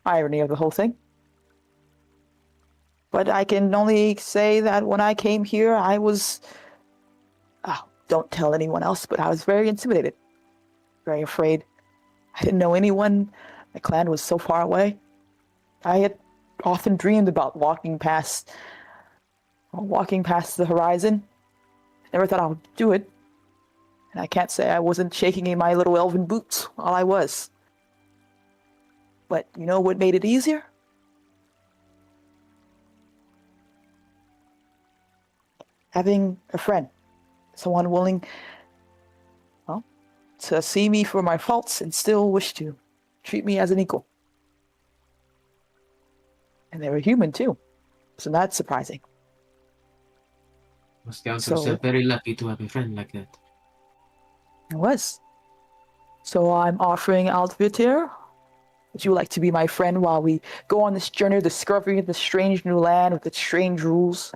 irony of the whole thing. But I can only say that when I came here, I was... Oh, don't tell anyone else, but I was very intimidated. Very afraid. I didn't know anyone. My clan was so far away. I had often dreamed about walking past the horizon. Never thought I would do it. And I can't say I wasn't shaking in my little elven boots while I was. But you know what made it easier? Having a friend. Someone willing, well, to see me for my faults and still wish to treat me as an equal. And they were human too. So that's surprising. Must count yourself very lucky to have a friend like that. I was. So I'm offering Altvir. Would you like to be my friend while we go on this journey of discovering this strange new land with its strange rules?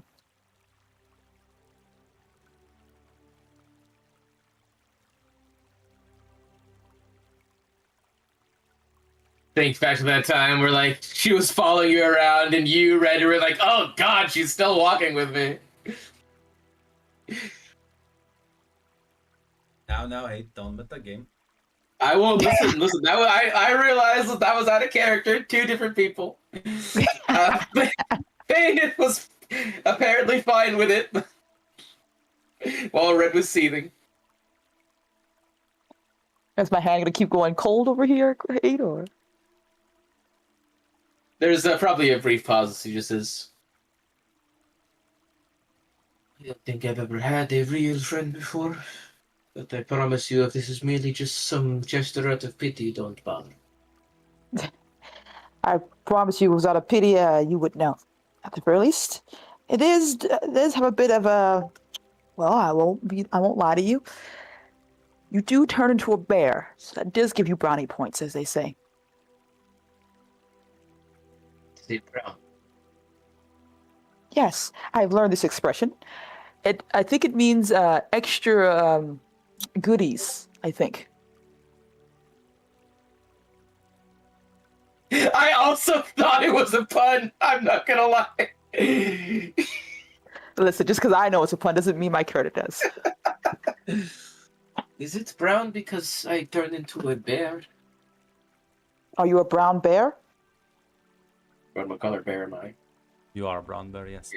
Think back to that time where like she was following you around and you read her like, oh god, she's still walking with me. Now, hey, don't bet the game. I won't listen. Listen, I realized that was out of character. Two different people. But Fainit was apparently fine with it, while Red was seething. Is my hand gonna keep going cold over here, Great, or? There's probably a brief pause. He just says, "I don't think I've ever had a real friend before, but I promise you, if this is merely just some gesture out of pity, don't bother." I promise you, it was out of pity, you would know. At the very least, it does have a bit of a. Well, I won't lie to you. You do turn into a bear, so that does give you brownie points, as they say. Is it brown? Yes, I've learned this expression. I think it means extra goodies. I think. I also thought it was a pun. I'm not gonna lie. Listen, just because I know it's a pun doesn't mean my character does. Is it brown because I turned into a bear? Are you a brown bear? What color bear am I? You are a brown bear, yes.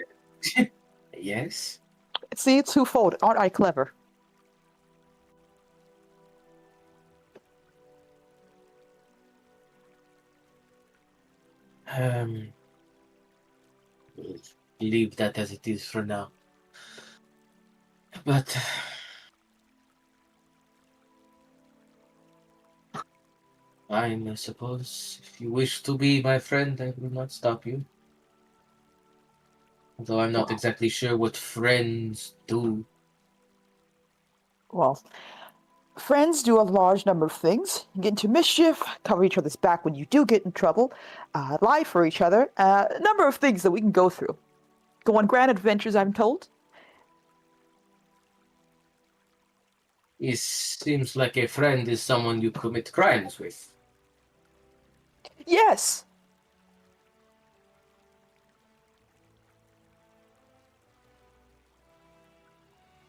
Yes. See, it's twofold. Aren't I clever? We'll leave that as it is for now. But I suppose if you wish to be my friend, I will not stop you. Although I'm not exactly sure what friends do. Well, friends do a large number of things. Get into mischief, cover each other's back when you do get in trouble, lie for each other. A number of things that we can go through. Go on grand adventures, I'm told. It seems like a friend is someone you commit crimes with. Yes.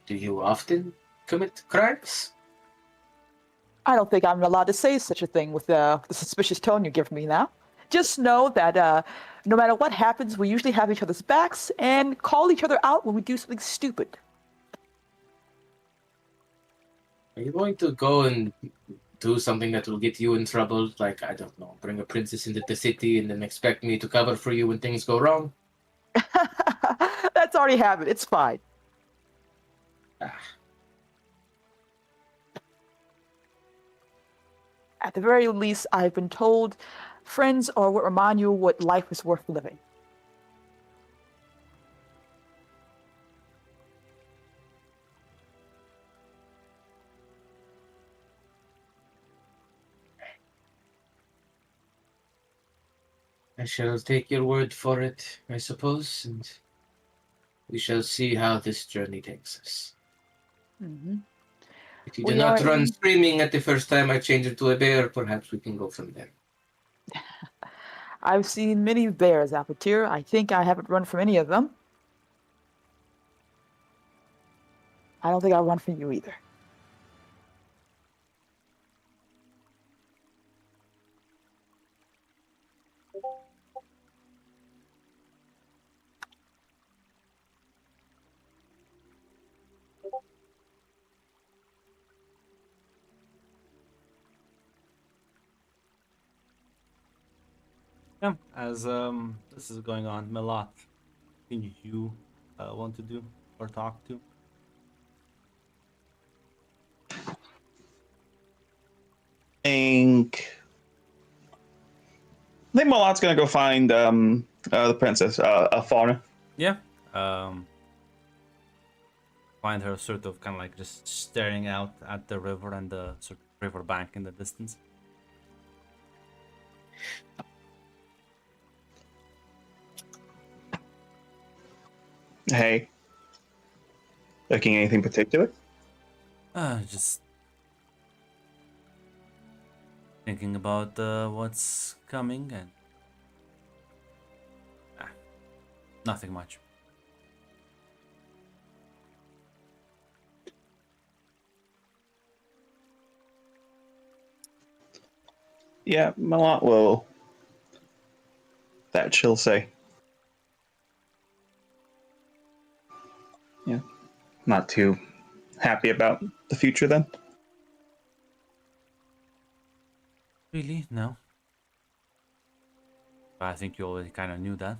Do you often commit crimes? I don't think I'm allowed to say such a thing with the suspicious tone you give me now. Just know that no matter what happens, we usually have each other's backs and call each other out when we do something stupid. Are you going to go and do something that will get you in trouble? Like, I don't know, bring a princess into the city and then expect me to cover for you when things go wrong? That's already happened. It's fine. Ah, At the very least, I've been told friends are what remind you what life is worth living. I shall take your word for it, I suppose, and we shall see how this journey takes us. Mm-hmm. If you do We not are run in- screaming at the first time I change into a bear, perhaps we can go from there. I've seen many bears, Aperture. I think I haven't run from any of them. I don't think I'll run from you either. Yeah, as this is going on, Melat, anything you want to do or talk to? I think Malat's gonna go find the princess, Fauna. Yeah. Find her sort of kind of like just staring out at the river and the sort of river bank in the distance. Hey, looking anything particular? Just thinking about what's coming and nothing much. Yeah, Malot will. That she'll say. Yeah, not too happy about the future then. Really? No. I think you already kind of knew that.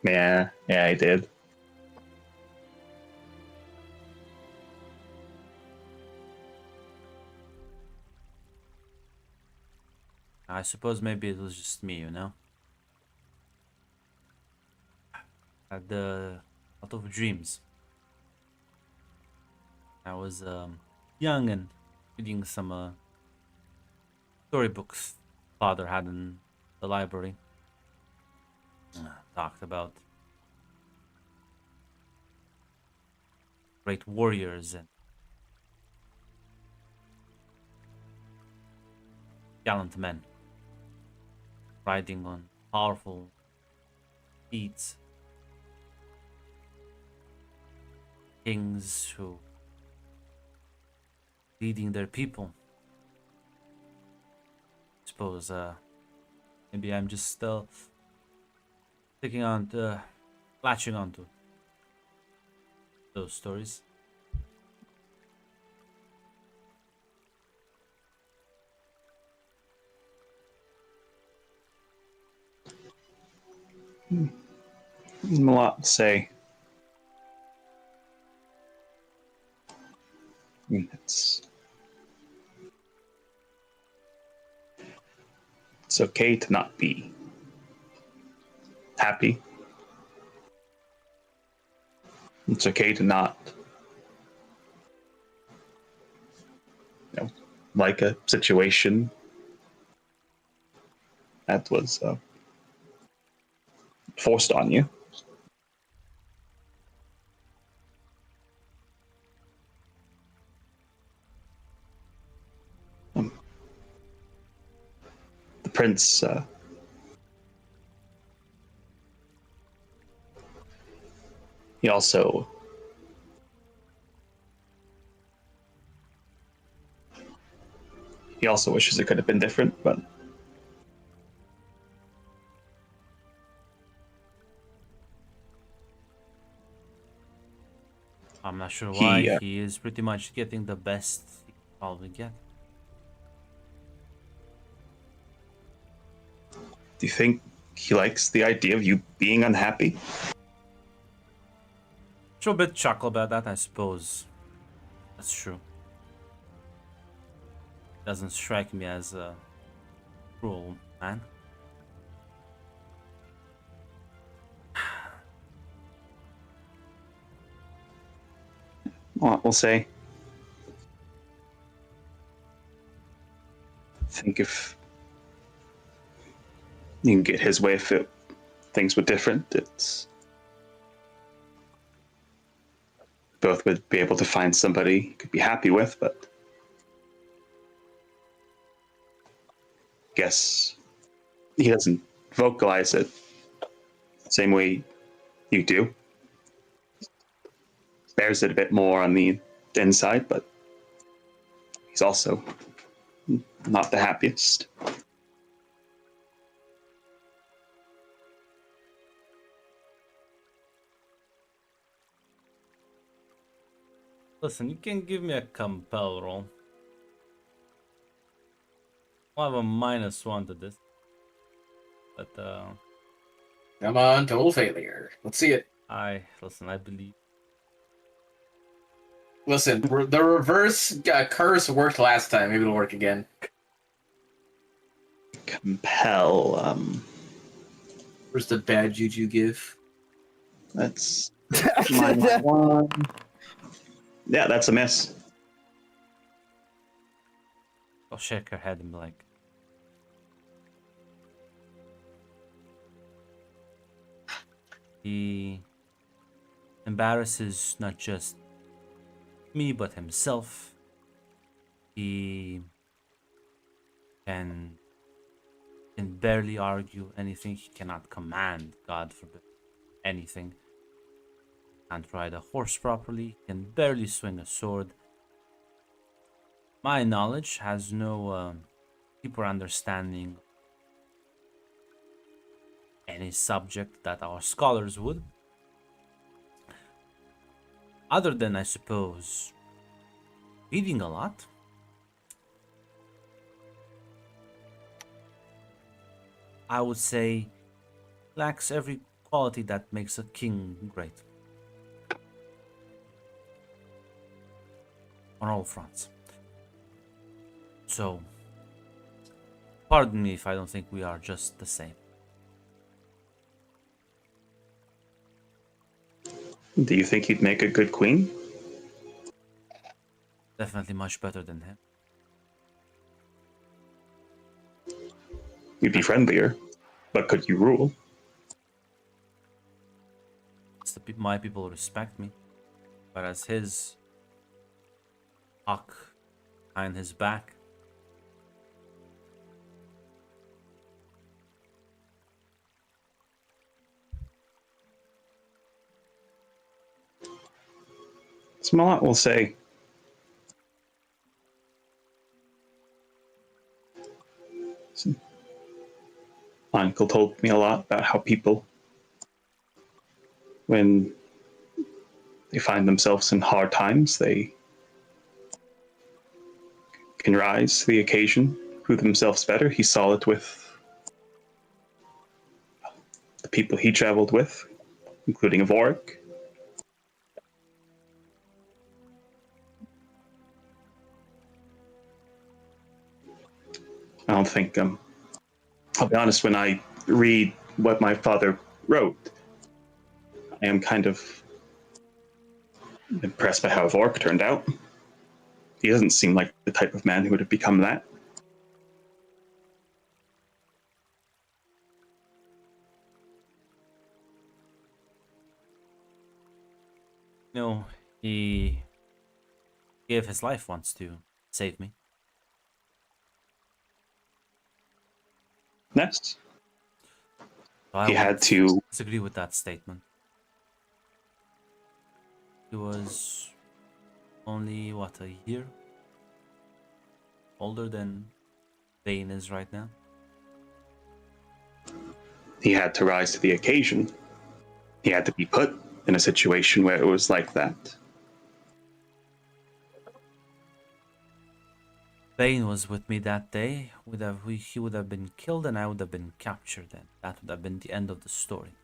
Yeah, I did. I suppose maybe it was just me, you know? Had a lot of dreams. I was young and reading some storybooks father had in the library. Talked about great warriors and gallant men riding on powerful steeds, kings who leading their people. Suppose maybe I'm just still sticking on to latching onto those stories. Malot will say. It's okay to not be happy. It's okay to not, like a situation that was forced on you. The prince he also wishes it could have been different, but I'm not sure why. he He is pretty much getting the best he can probably get. do you think he likes the idea of you being unhappy? Sure, a bit chuckle about that, I suppose. That's true. Doesn't strike me as a cruel man. Well, we'll say. I think if you can get his way, if things were different, it's both would be able to find somebody he could be happy with, but guess he doesn't vocalize it the same way you do. Bears it a bit more on the inside, but he's also not the happiest. Listen, you can give me a compel roll. I'll have a -1 to this. But Come on, total failure. Let's see it. I believe. Listen, the reverse curse worked last time. Maybe it'll work again. Compel. Where's the bad juju give? That's -1. Yeah, that's a miss. I'll shake her head and be like, he embarrasses not just me but himself. He can barely argue anything. He cannot command, God forbid, anything. can't ride a horse properly, can barely swing a sword. My knowledge has no deeper understanding any subject that our scholars would, other than, I suppose, reading a lot. I would say lacks every quality that makes a king great on all fronts. So, pardon me if I don't think we are just the same. Do you think you'd make a good queen? Definitely much better than him. You'd be friendlier, but could you rule? My people respect me, but as his hawk behind his back, Smollett will say, my uncle told me a lot about how people, when they find themselves in hard times, they can rise to the occasion, prove themselves better. He saw it with the people he traveled with, including Vorik. I don't think, I'll be honest, when I read what my father wrote, I am kind of impressed by how Vorik turned out. He doesn't seem like the type of man who would have become that. no, he gave his life once to save me. Next, So I he would had to. disagree with that statement. He was only, what, a year older than Bane is right now. He had to rise to the occasion. He had to be put in a situation where it was like that. Bane was with me that day. He would have been killed and I would have been captured, and that would have been the end of the story.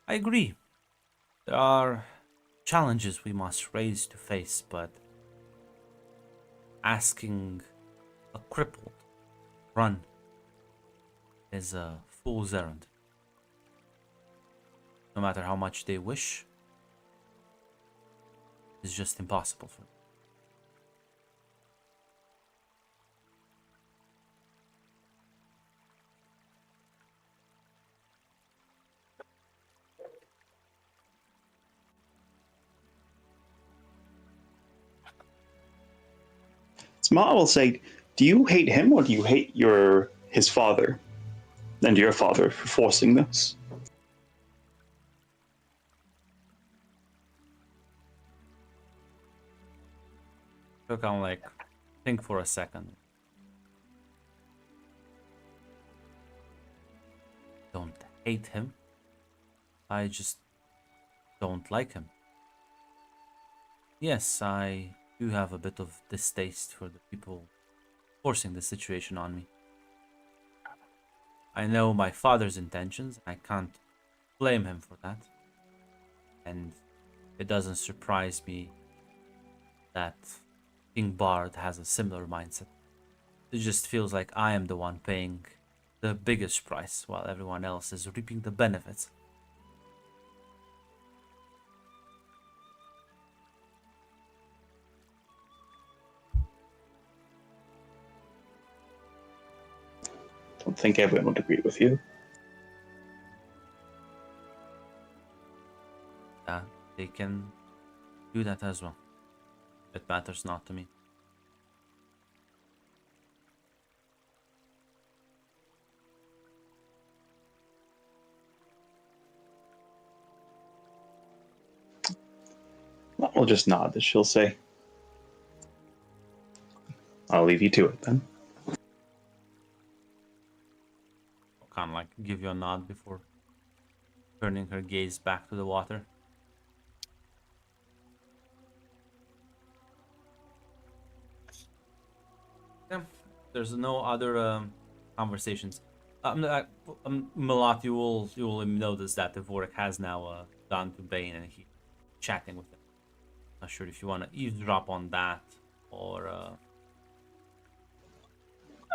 I agree. There are challenges we must raise to face, but asking a crippled run is a fool's errand. No matter how much they wish, it's just impossible for them. Smart will say, do you hate him or do you hate his father and your father for forcing this? So kind of like think for a second. Don't hate him. I just don't like him. Yes, I do have a bit of distaste for the people forcing the situation on me. I know my father's intentions, and I can't blame him for that. And it doesn't surprise me that King Bard has a similar mindset. It just feels like I am the one paying the biggest price while everyone else is reaping the benefits. Don't think everyone would agree with you. They can do that as well. It matters not to me. will just nod as she'll say, I'll leave you to it then. Kind of like give you a nod before turning her gaze back to the water. Yeah, there's no other conversations. Malat, you will notice that Dvorak has now gone to Bane and he's chatting with him. Not sure if you want to eavesdrop on that or.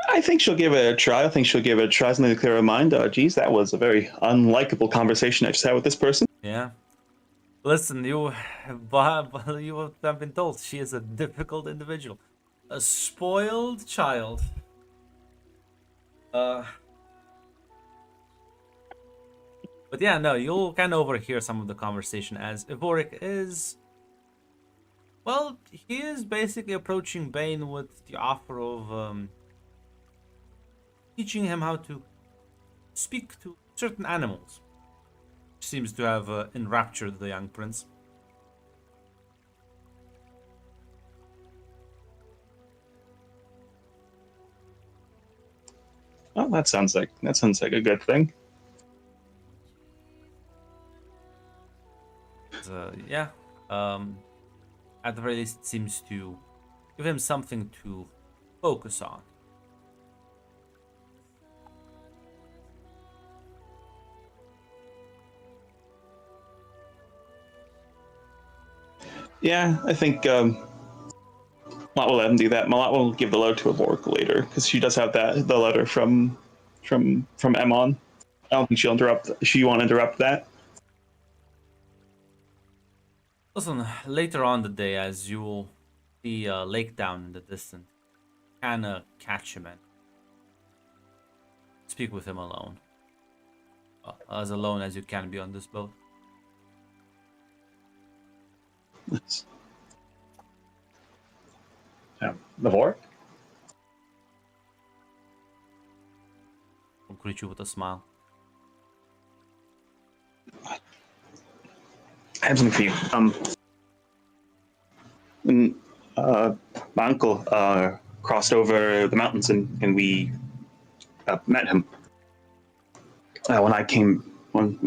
I think she'll give it a try. I think she'll give it a try. Something to clear her mind. Geez, that was a very unlikable conversation I just had with this person. Yeah. Listen, you have been told she is a difficult individual, a spoiled child. But yeah, no, you'll kind of overhear some of the conversation as Ivorik is. Well, he is basically approaching Bane with the offer of teaching him how to speak to certain animals. Which seems to have enraptured the young prince. Oh, that sounds like a good thing. Yeah. At the very least, it seems to give him something to focus on. Yeah, I think Malat will let him do that. Malat will give the letter to Avork later because she does have the letter from Emon. I don't think she'll interrupt. She won't interrupt that. Listen, later on the day, as you will see a lake down in the distance, kinda catch him and speak with him alone. As alone as you can be on this boat. Avork? I'll greet you with a smile. I have something for you. My uncle crossed over the mountains and we met him. When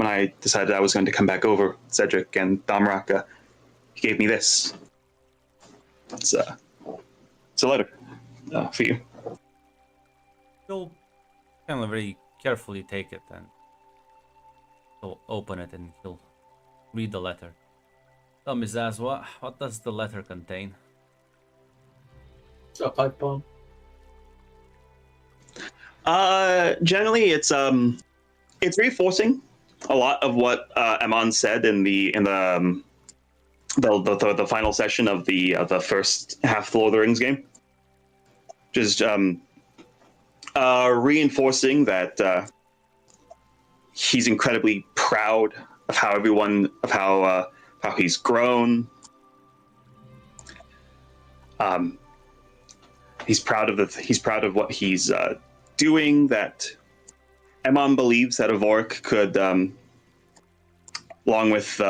I decided I was going to come back over, Cedric and Damrak, he gave me this. It's a letter for you. You'll kind of very carefully take it and he'll open it and he'll read the letter. Tell me, Zaz, what does the letter contain? A pipe bomb. Generally, it's reinforcing a lot of what Emon said in the final session of the first half of the Lord of the Rings game. Just reinforcing that he's incredibly proud of how he's grown. He's proud of what he's doing. That Emon believes that Avork could, along with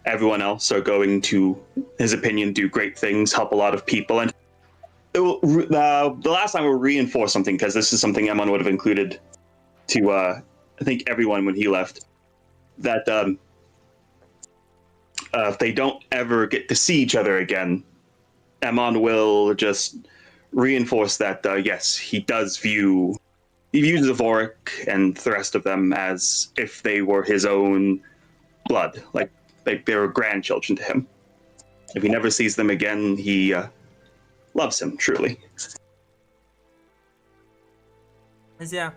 everyone else, are going to, his opinion, do great things, help a lot of people. And the last time we'll reinforce something, because this is something Emon would have included to, I think, everyone when he left, that if they don't ever get to see each other again, Emon will just reinforce that, yes, he views Avork and the rest of them as if they were his own blood, like they were grandchildren to him. If he never sees them again, he loves him truly. Yeah,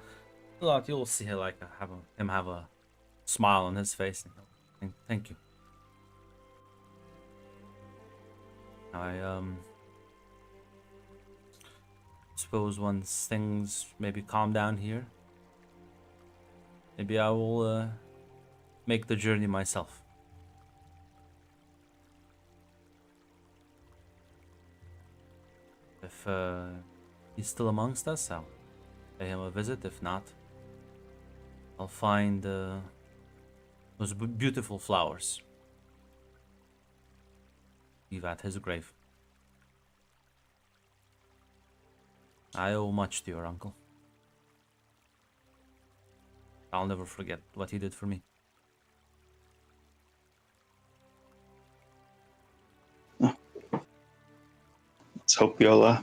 you'll see him have a smile on his face. And thank you. I suppose once things maybe calm down here, maybe I will make the journey myself. If he's still amongst us, I'll pay him a visit. If not, I'll find those beautiful flowers. leave at his grave. I owe much to your uncle. I'll never forget what he did for me. Let's hope you'll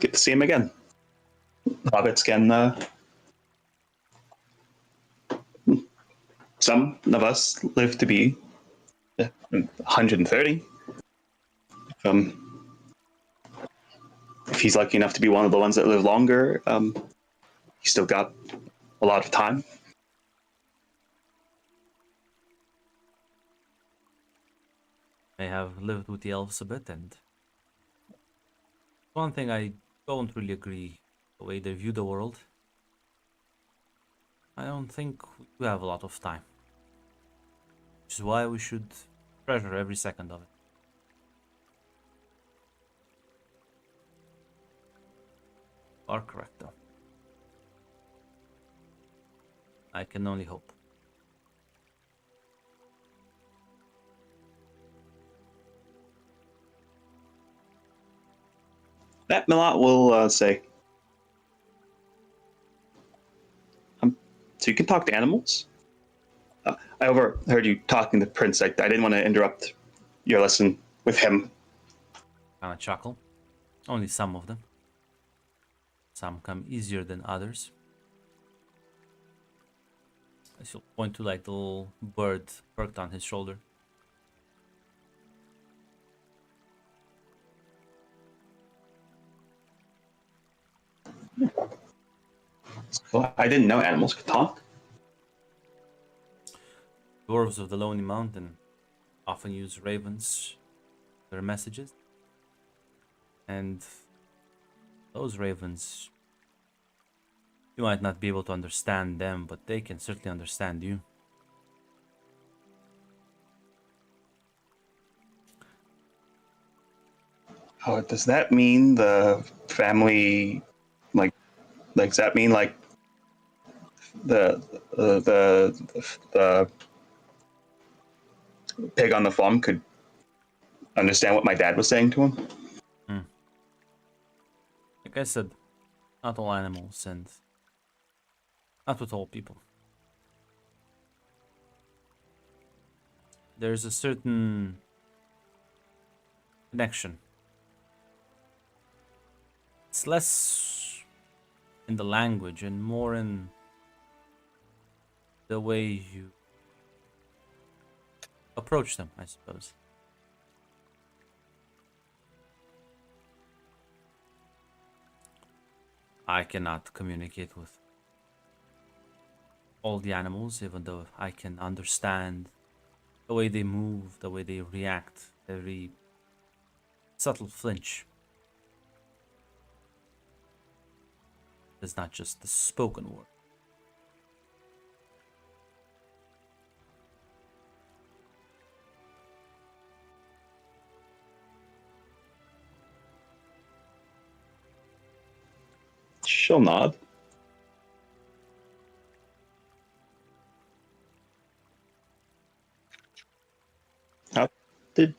get to see him again. Hobbits can. Some of us live to be 130. If he's lucky enough to be one of the ones that live longer, he's still got a lot of time. I have lived with the elves a bit, and one thing I don't really agree the way they view the world. I don't think we have a lot of time, which is why we should treasure every second of it. You are correct, though. I can only hope. That Milat will say. So you can talk to animals? I overheard you talking to Prince. I didn't want to interrupt your lesson with him. Kinda chuckle. Only some of them. Some come easier than others. I shall point to like the little bird perked on his shoulder. So I didn't know animals could talk. Dwarves of the Lonely Mountain often use ravens for their messages. And those ravens, you might not be able to understand them, but they can certainly understand you. Oh, does that mean the family, does that mean like the pig on the farm could understand what my dad was saying to him? Like I said, not all animals and not with all people. There's a certain connection. It's less in the language and more in the way you approach them, I suppose. I cannot communicate with all the animals, even though I can understand the way they move, the way they react, every subtle flinch. It's not just the spoken word. She'll nod. How did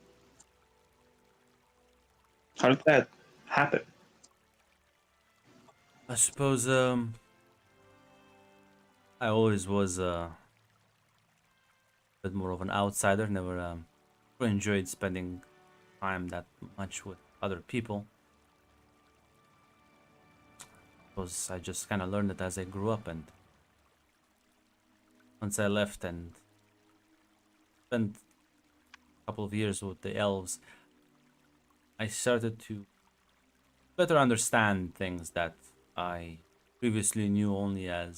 how did that happen? I suppose I always was a bit more of an outsider, never enjoyed spending time that much with other people. Because I just kind of learned it as I grew up, and once I left and spent a couple of years with the elves, I started to better understand things that I previously knew only on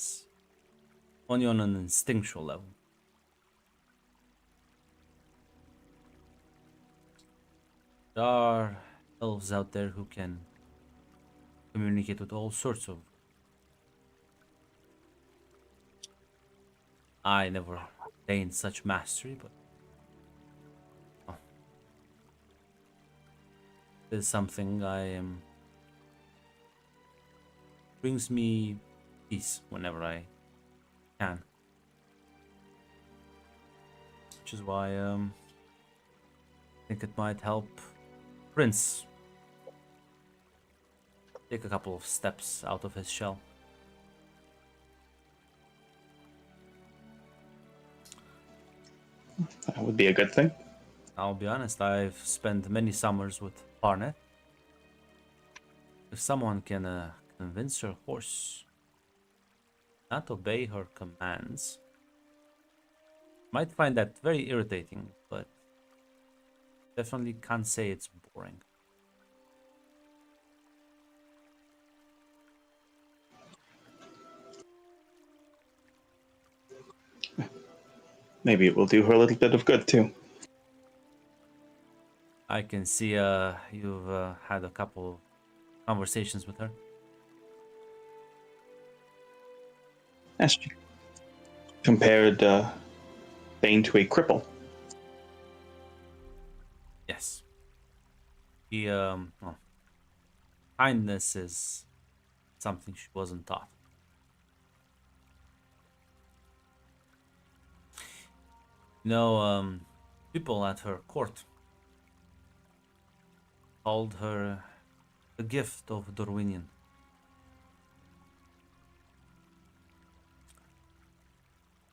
an instinctual level. There are elves out there who can communicate with all sorts of. I never attained such mastery, but it is something I am brings me peace whenever I can. Which is why think it might help Prince take a couple of steps out of his shell. That would be a good thing. I'll be honest, I've spent many summers with Barnet. If someone can convince her horse not obey her commands, might find that very irritating, but definitely can't say it's boring. Maybe it will do her a little bit of good too. I can see you've had a couple of conversations with her. As she compared Bane to a cripple. Yes. Well, kindness is something she wasn't taught. You know, people at her court called her the gift of Rhovanion.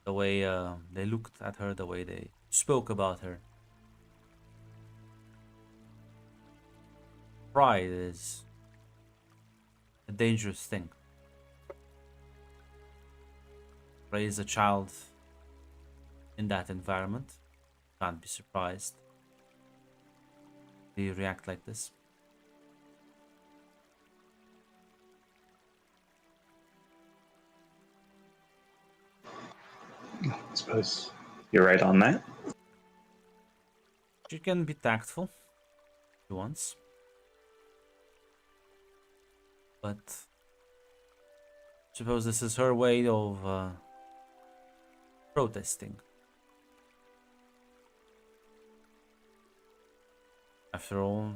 The way they looked at her, the way they spoke about her. Pride is a dangerous thing. Raise a child in that environment, can't be surprised they react like this. I suppose you're right on that. She can be tactful if she wants, but suppose this is her way of protesting. After all,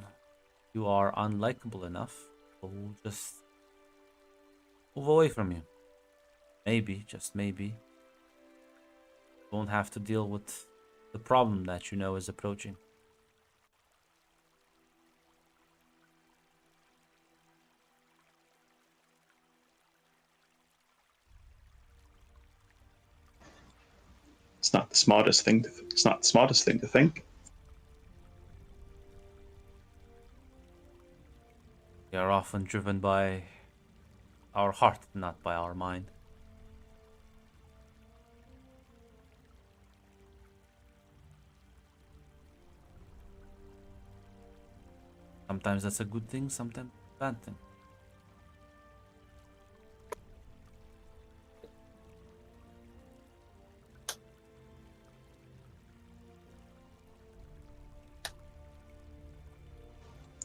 you are unlikable enough, so we'll just move away from you. Maybe, just maybe, won't have to deal with the problem that you know is approaching. It's not the smartest thing. It's not the smartest thing to think. We are often driven by our heart, not by our mind. Sometimes that's a good thing, sometimes a bad thing.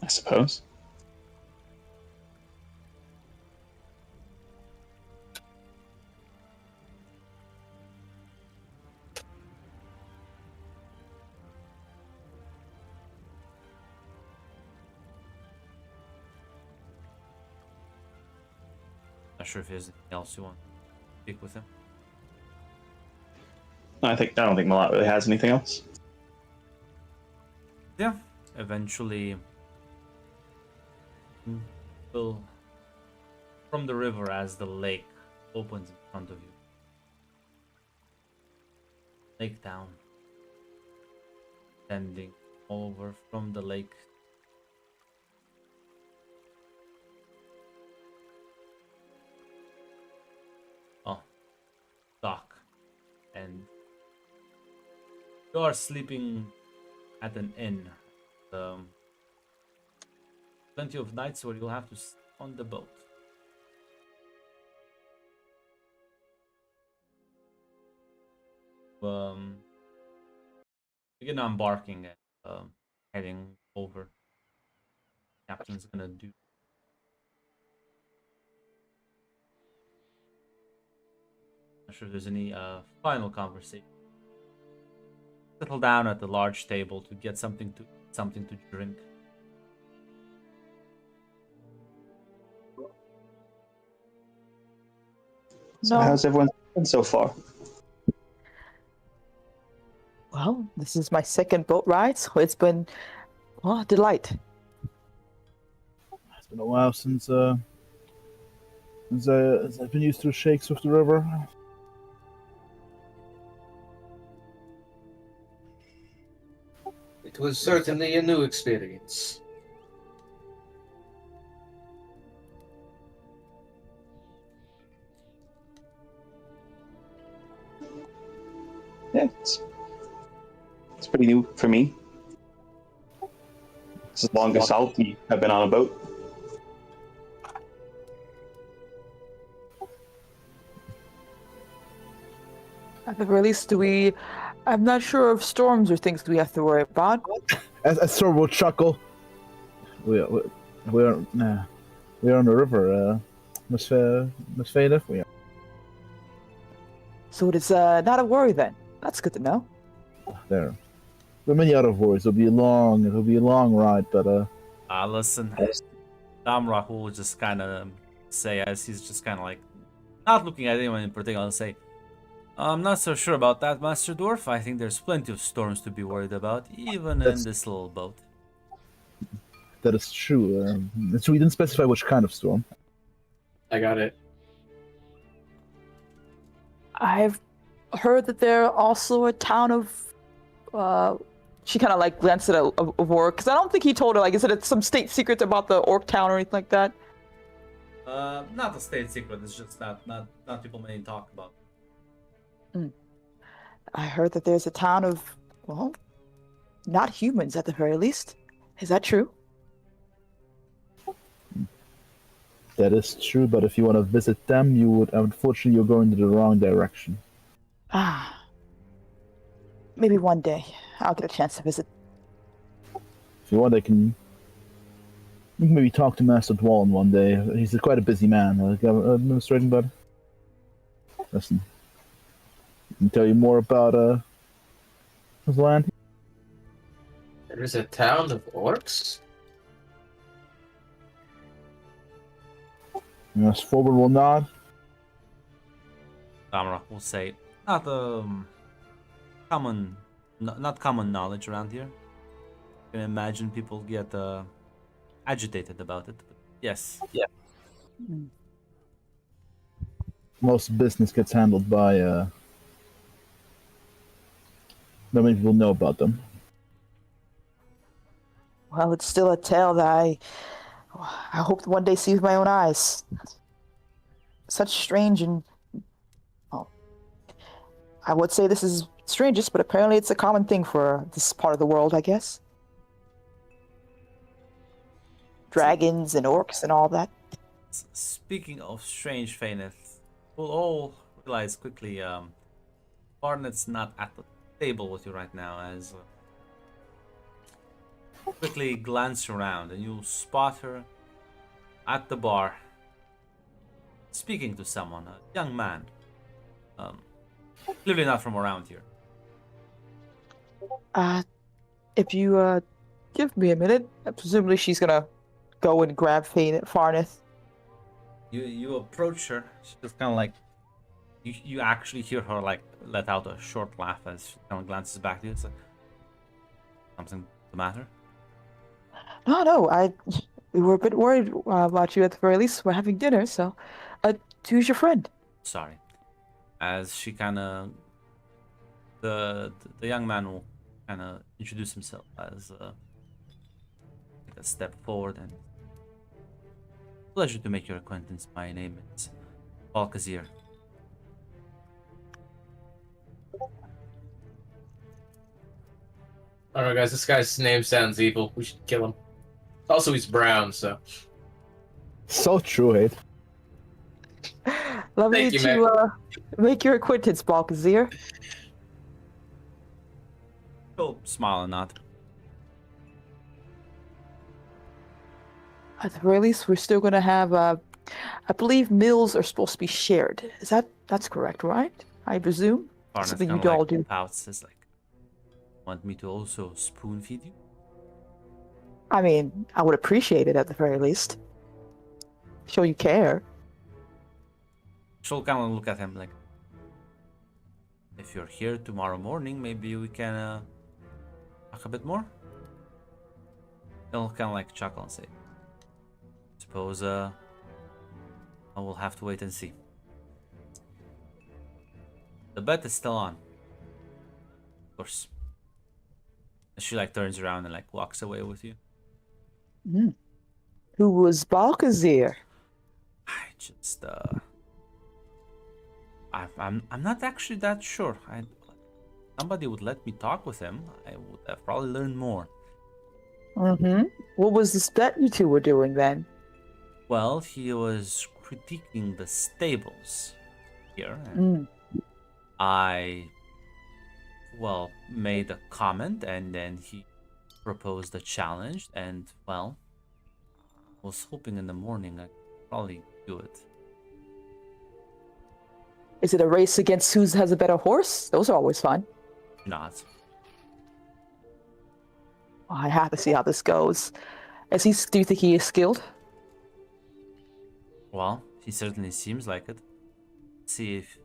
I suppose. Not sure if there's anything else you want to speak with him. I don't think Malat really has anything else. Yeah, eventually will from the river as the lake opens in front of you. Lake town. Standing over from the lake. Oh, dock. And you are sleeping at an inn. Plenty of nights where you'll have to sleep on the boat. Begin embarking and heading over. Captain's gonna do. Not sure if there's any final conversation. Settle down at the large table to get something to drink. So No. how's everyone been so far? Well, This is my second boat ride, so it's been, well, a delight. It's been a while since I've been used to shakes with the river. It was certainly a new experience. Yeah, it's pretty new for me. It's the longest I've been on a boat. At the very least, I'm not sure of storms or things we have to worry about. As Sor will chuckle. We're on the river, Miss Fainif. We are. So it is not a worry then. That's good to know. There are many other worries. It'll be a long ride, but Listen, Damrock will just kind of say, as he's just kind of like, not looking at anyone in particular, and say, I'm not so sure about that, Master Dwarf. I think there's plenty of storms to be worried about, even in this little boat. that is true. So we didn't specify which kind of storm. I got it. I've heard that there also a town of. She kind of like glanced at a orc, because I don't think he told her. Like, is it some state secret about the orc town or anything like that? Not a state secret. It's just not people may talk about. I heard that there's a town of, well, not humans at the very least. Is that true? That is true, but if you want to visit them, unfortunately, you're going to the wrong direction. Ah. Maybe one day I'll get a chance to visit. If you want, you can maybe talk to Master Dwalin one day. He's quite a busy man. Administrating bud. Listen, I can tell you more about his land. There is a town of orcs? Yes, forward will nod. Damrock will say, not common knowledge around here. You can imagine people get agitated about it. But yes. Yeah. Most business gets handled by not many people know about them. Well, it's still a tale that I hope to one day see with my own eyes. Such strange and, well, I would say this is strangest, but apparently it's a common thing for this part of the world, I guess. Dragons and orcs and all that. Speaking of strange Faineth, we'll all realize quickly Barnett's not at the table with you right now, as quickly glance around and you'll spot her at the bar speaking to someone, a young man, clearly not from around here. If you give me a minute, presumably she's gonna go and grab Farneth. You approach her. She's just kind of like, you actually hear her like let out a short laugh as she kind of glances back to you. It's like, something the matter? No, we were a bit worried about you at the very least. We're having dinner, so who's your friend? Sorry. As she kind of, the young man will kind of introduce himself as take a step forward and pleasure to make your acquaintance. My name is Balkazir. I don't know, guys. This guy's name sounds evil. We should kill him. Also, he's brown, so. So true, Hate. Lovely Thank you, to make your acquaintance, Balkazir. She'll smile and nod. At the very least, we're still gonna have. I believe meals are supposed to be shared. That's correct, right? I presume. Barnett Something you kinda all like do. pouts, is like, want me to also spoon feed you? I mean, I would appreciate it at the very least. Show you care. She'll kind of look at him like, if you're here tomorrow morning, maybe we can talk a bit more? He'll kind of like chuckle and say, suppose I will have to wait and see. The bet is still on. Of course. She like turns around and like walks away with you. Who was Balkazir? I just I'm not actually that sure. Somebody would let me talk with him, I would have probably learned more. Mm-hmm. What was this bet you two were doing then? Well, he was critiquing the stables here, and I, well, made a comment, and then he proposed a challenge, and, well, was hoping in the morning I could probably do it. Is it a race against who has a better horse? Those are always fun. Not. Oh, I have to see how this goes. Do you think he is skilled? Well, he certainly seems like it. See if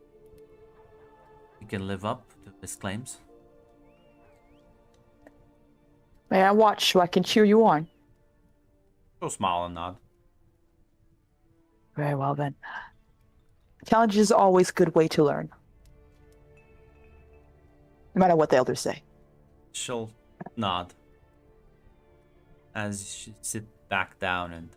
he can live up to his claims. May I watch so I can cheer you on? She'll smile and nod. Very well then. Challenge is always a good way to learn. No matter what the elders say. She'll nod as she sit back down and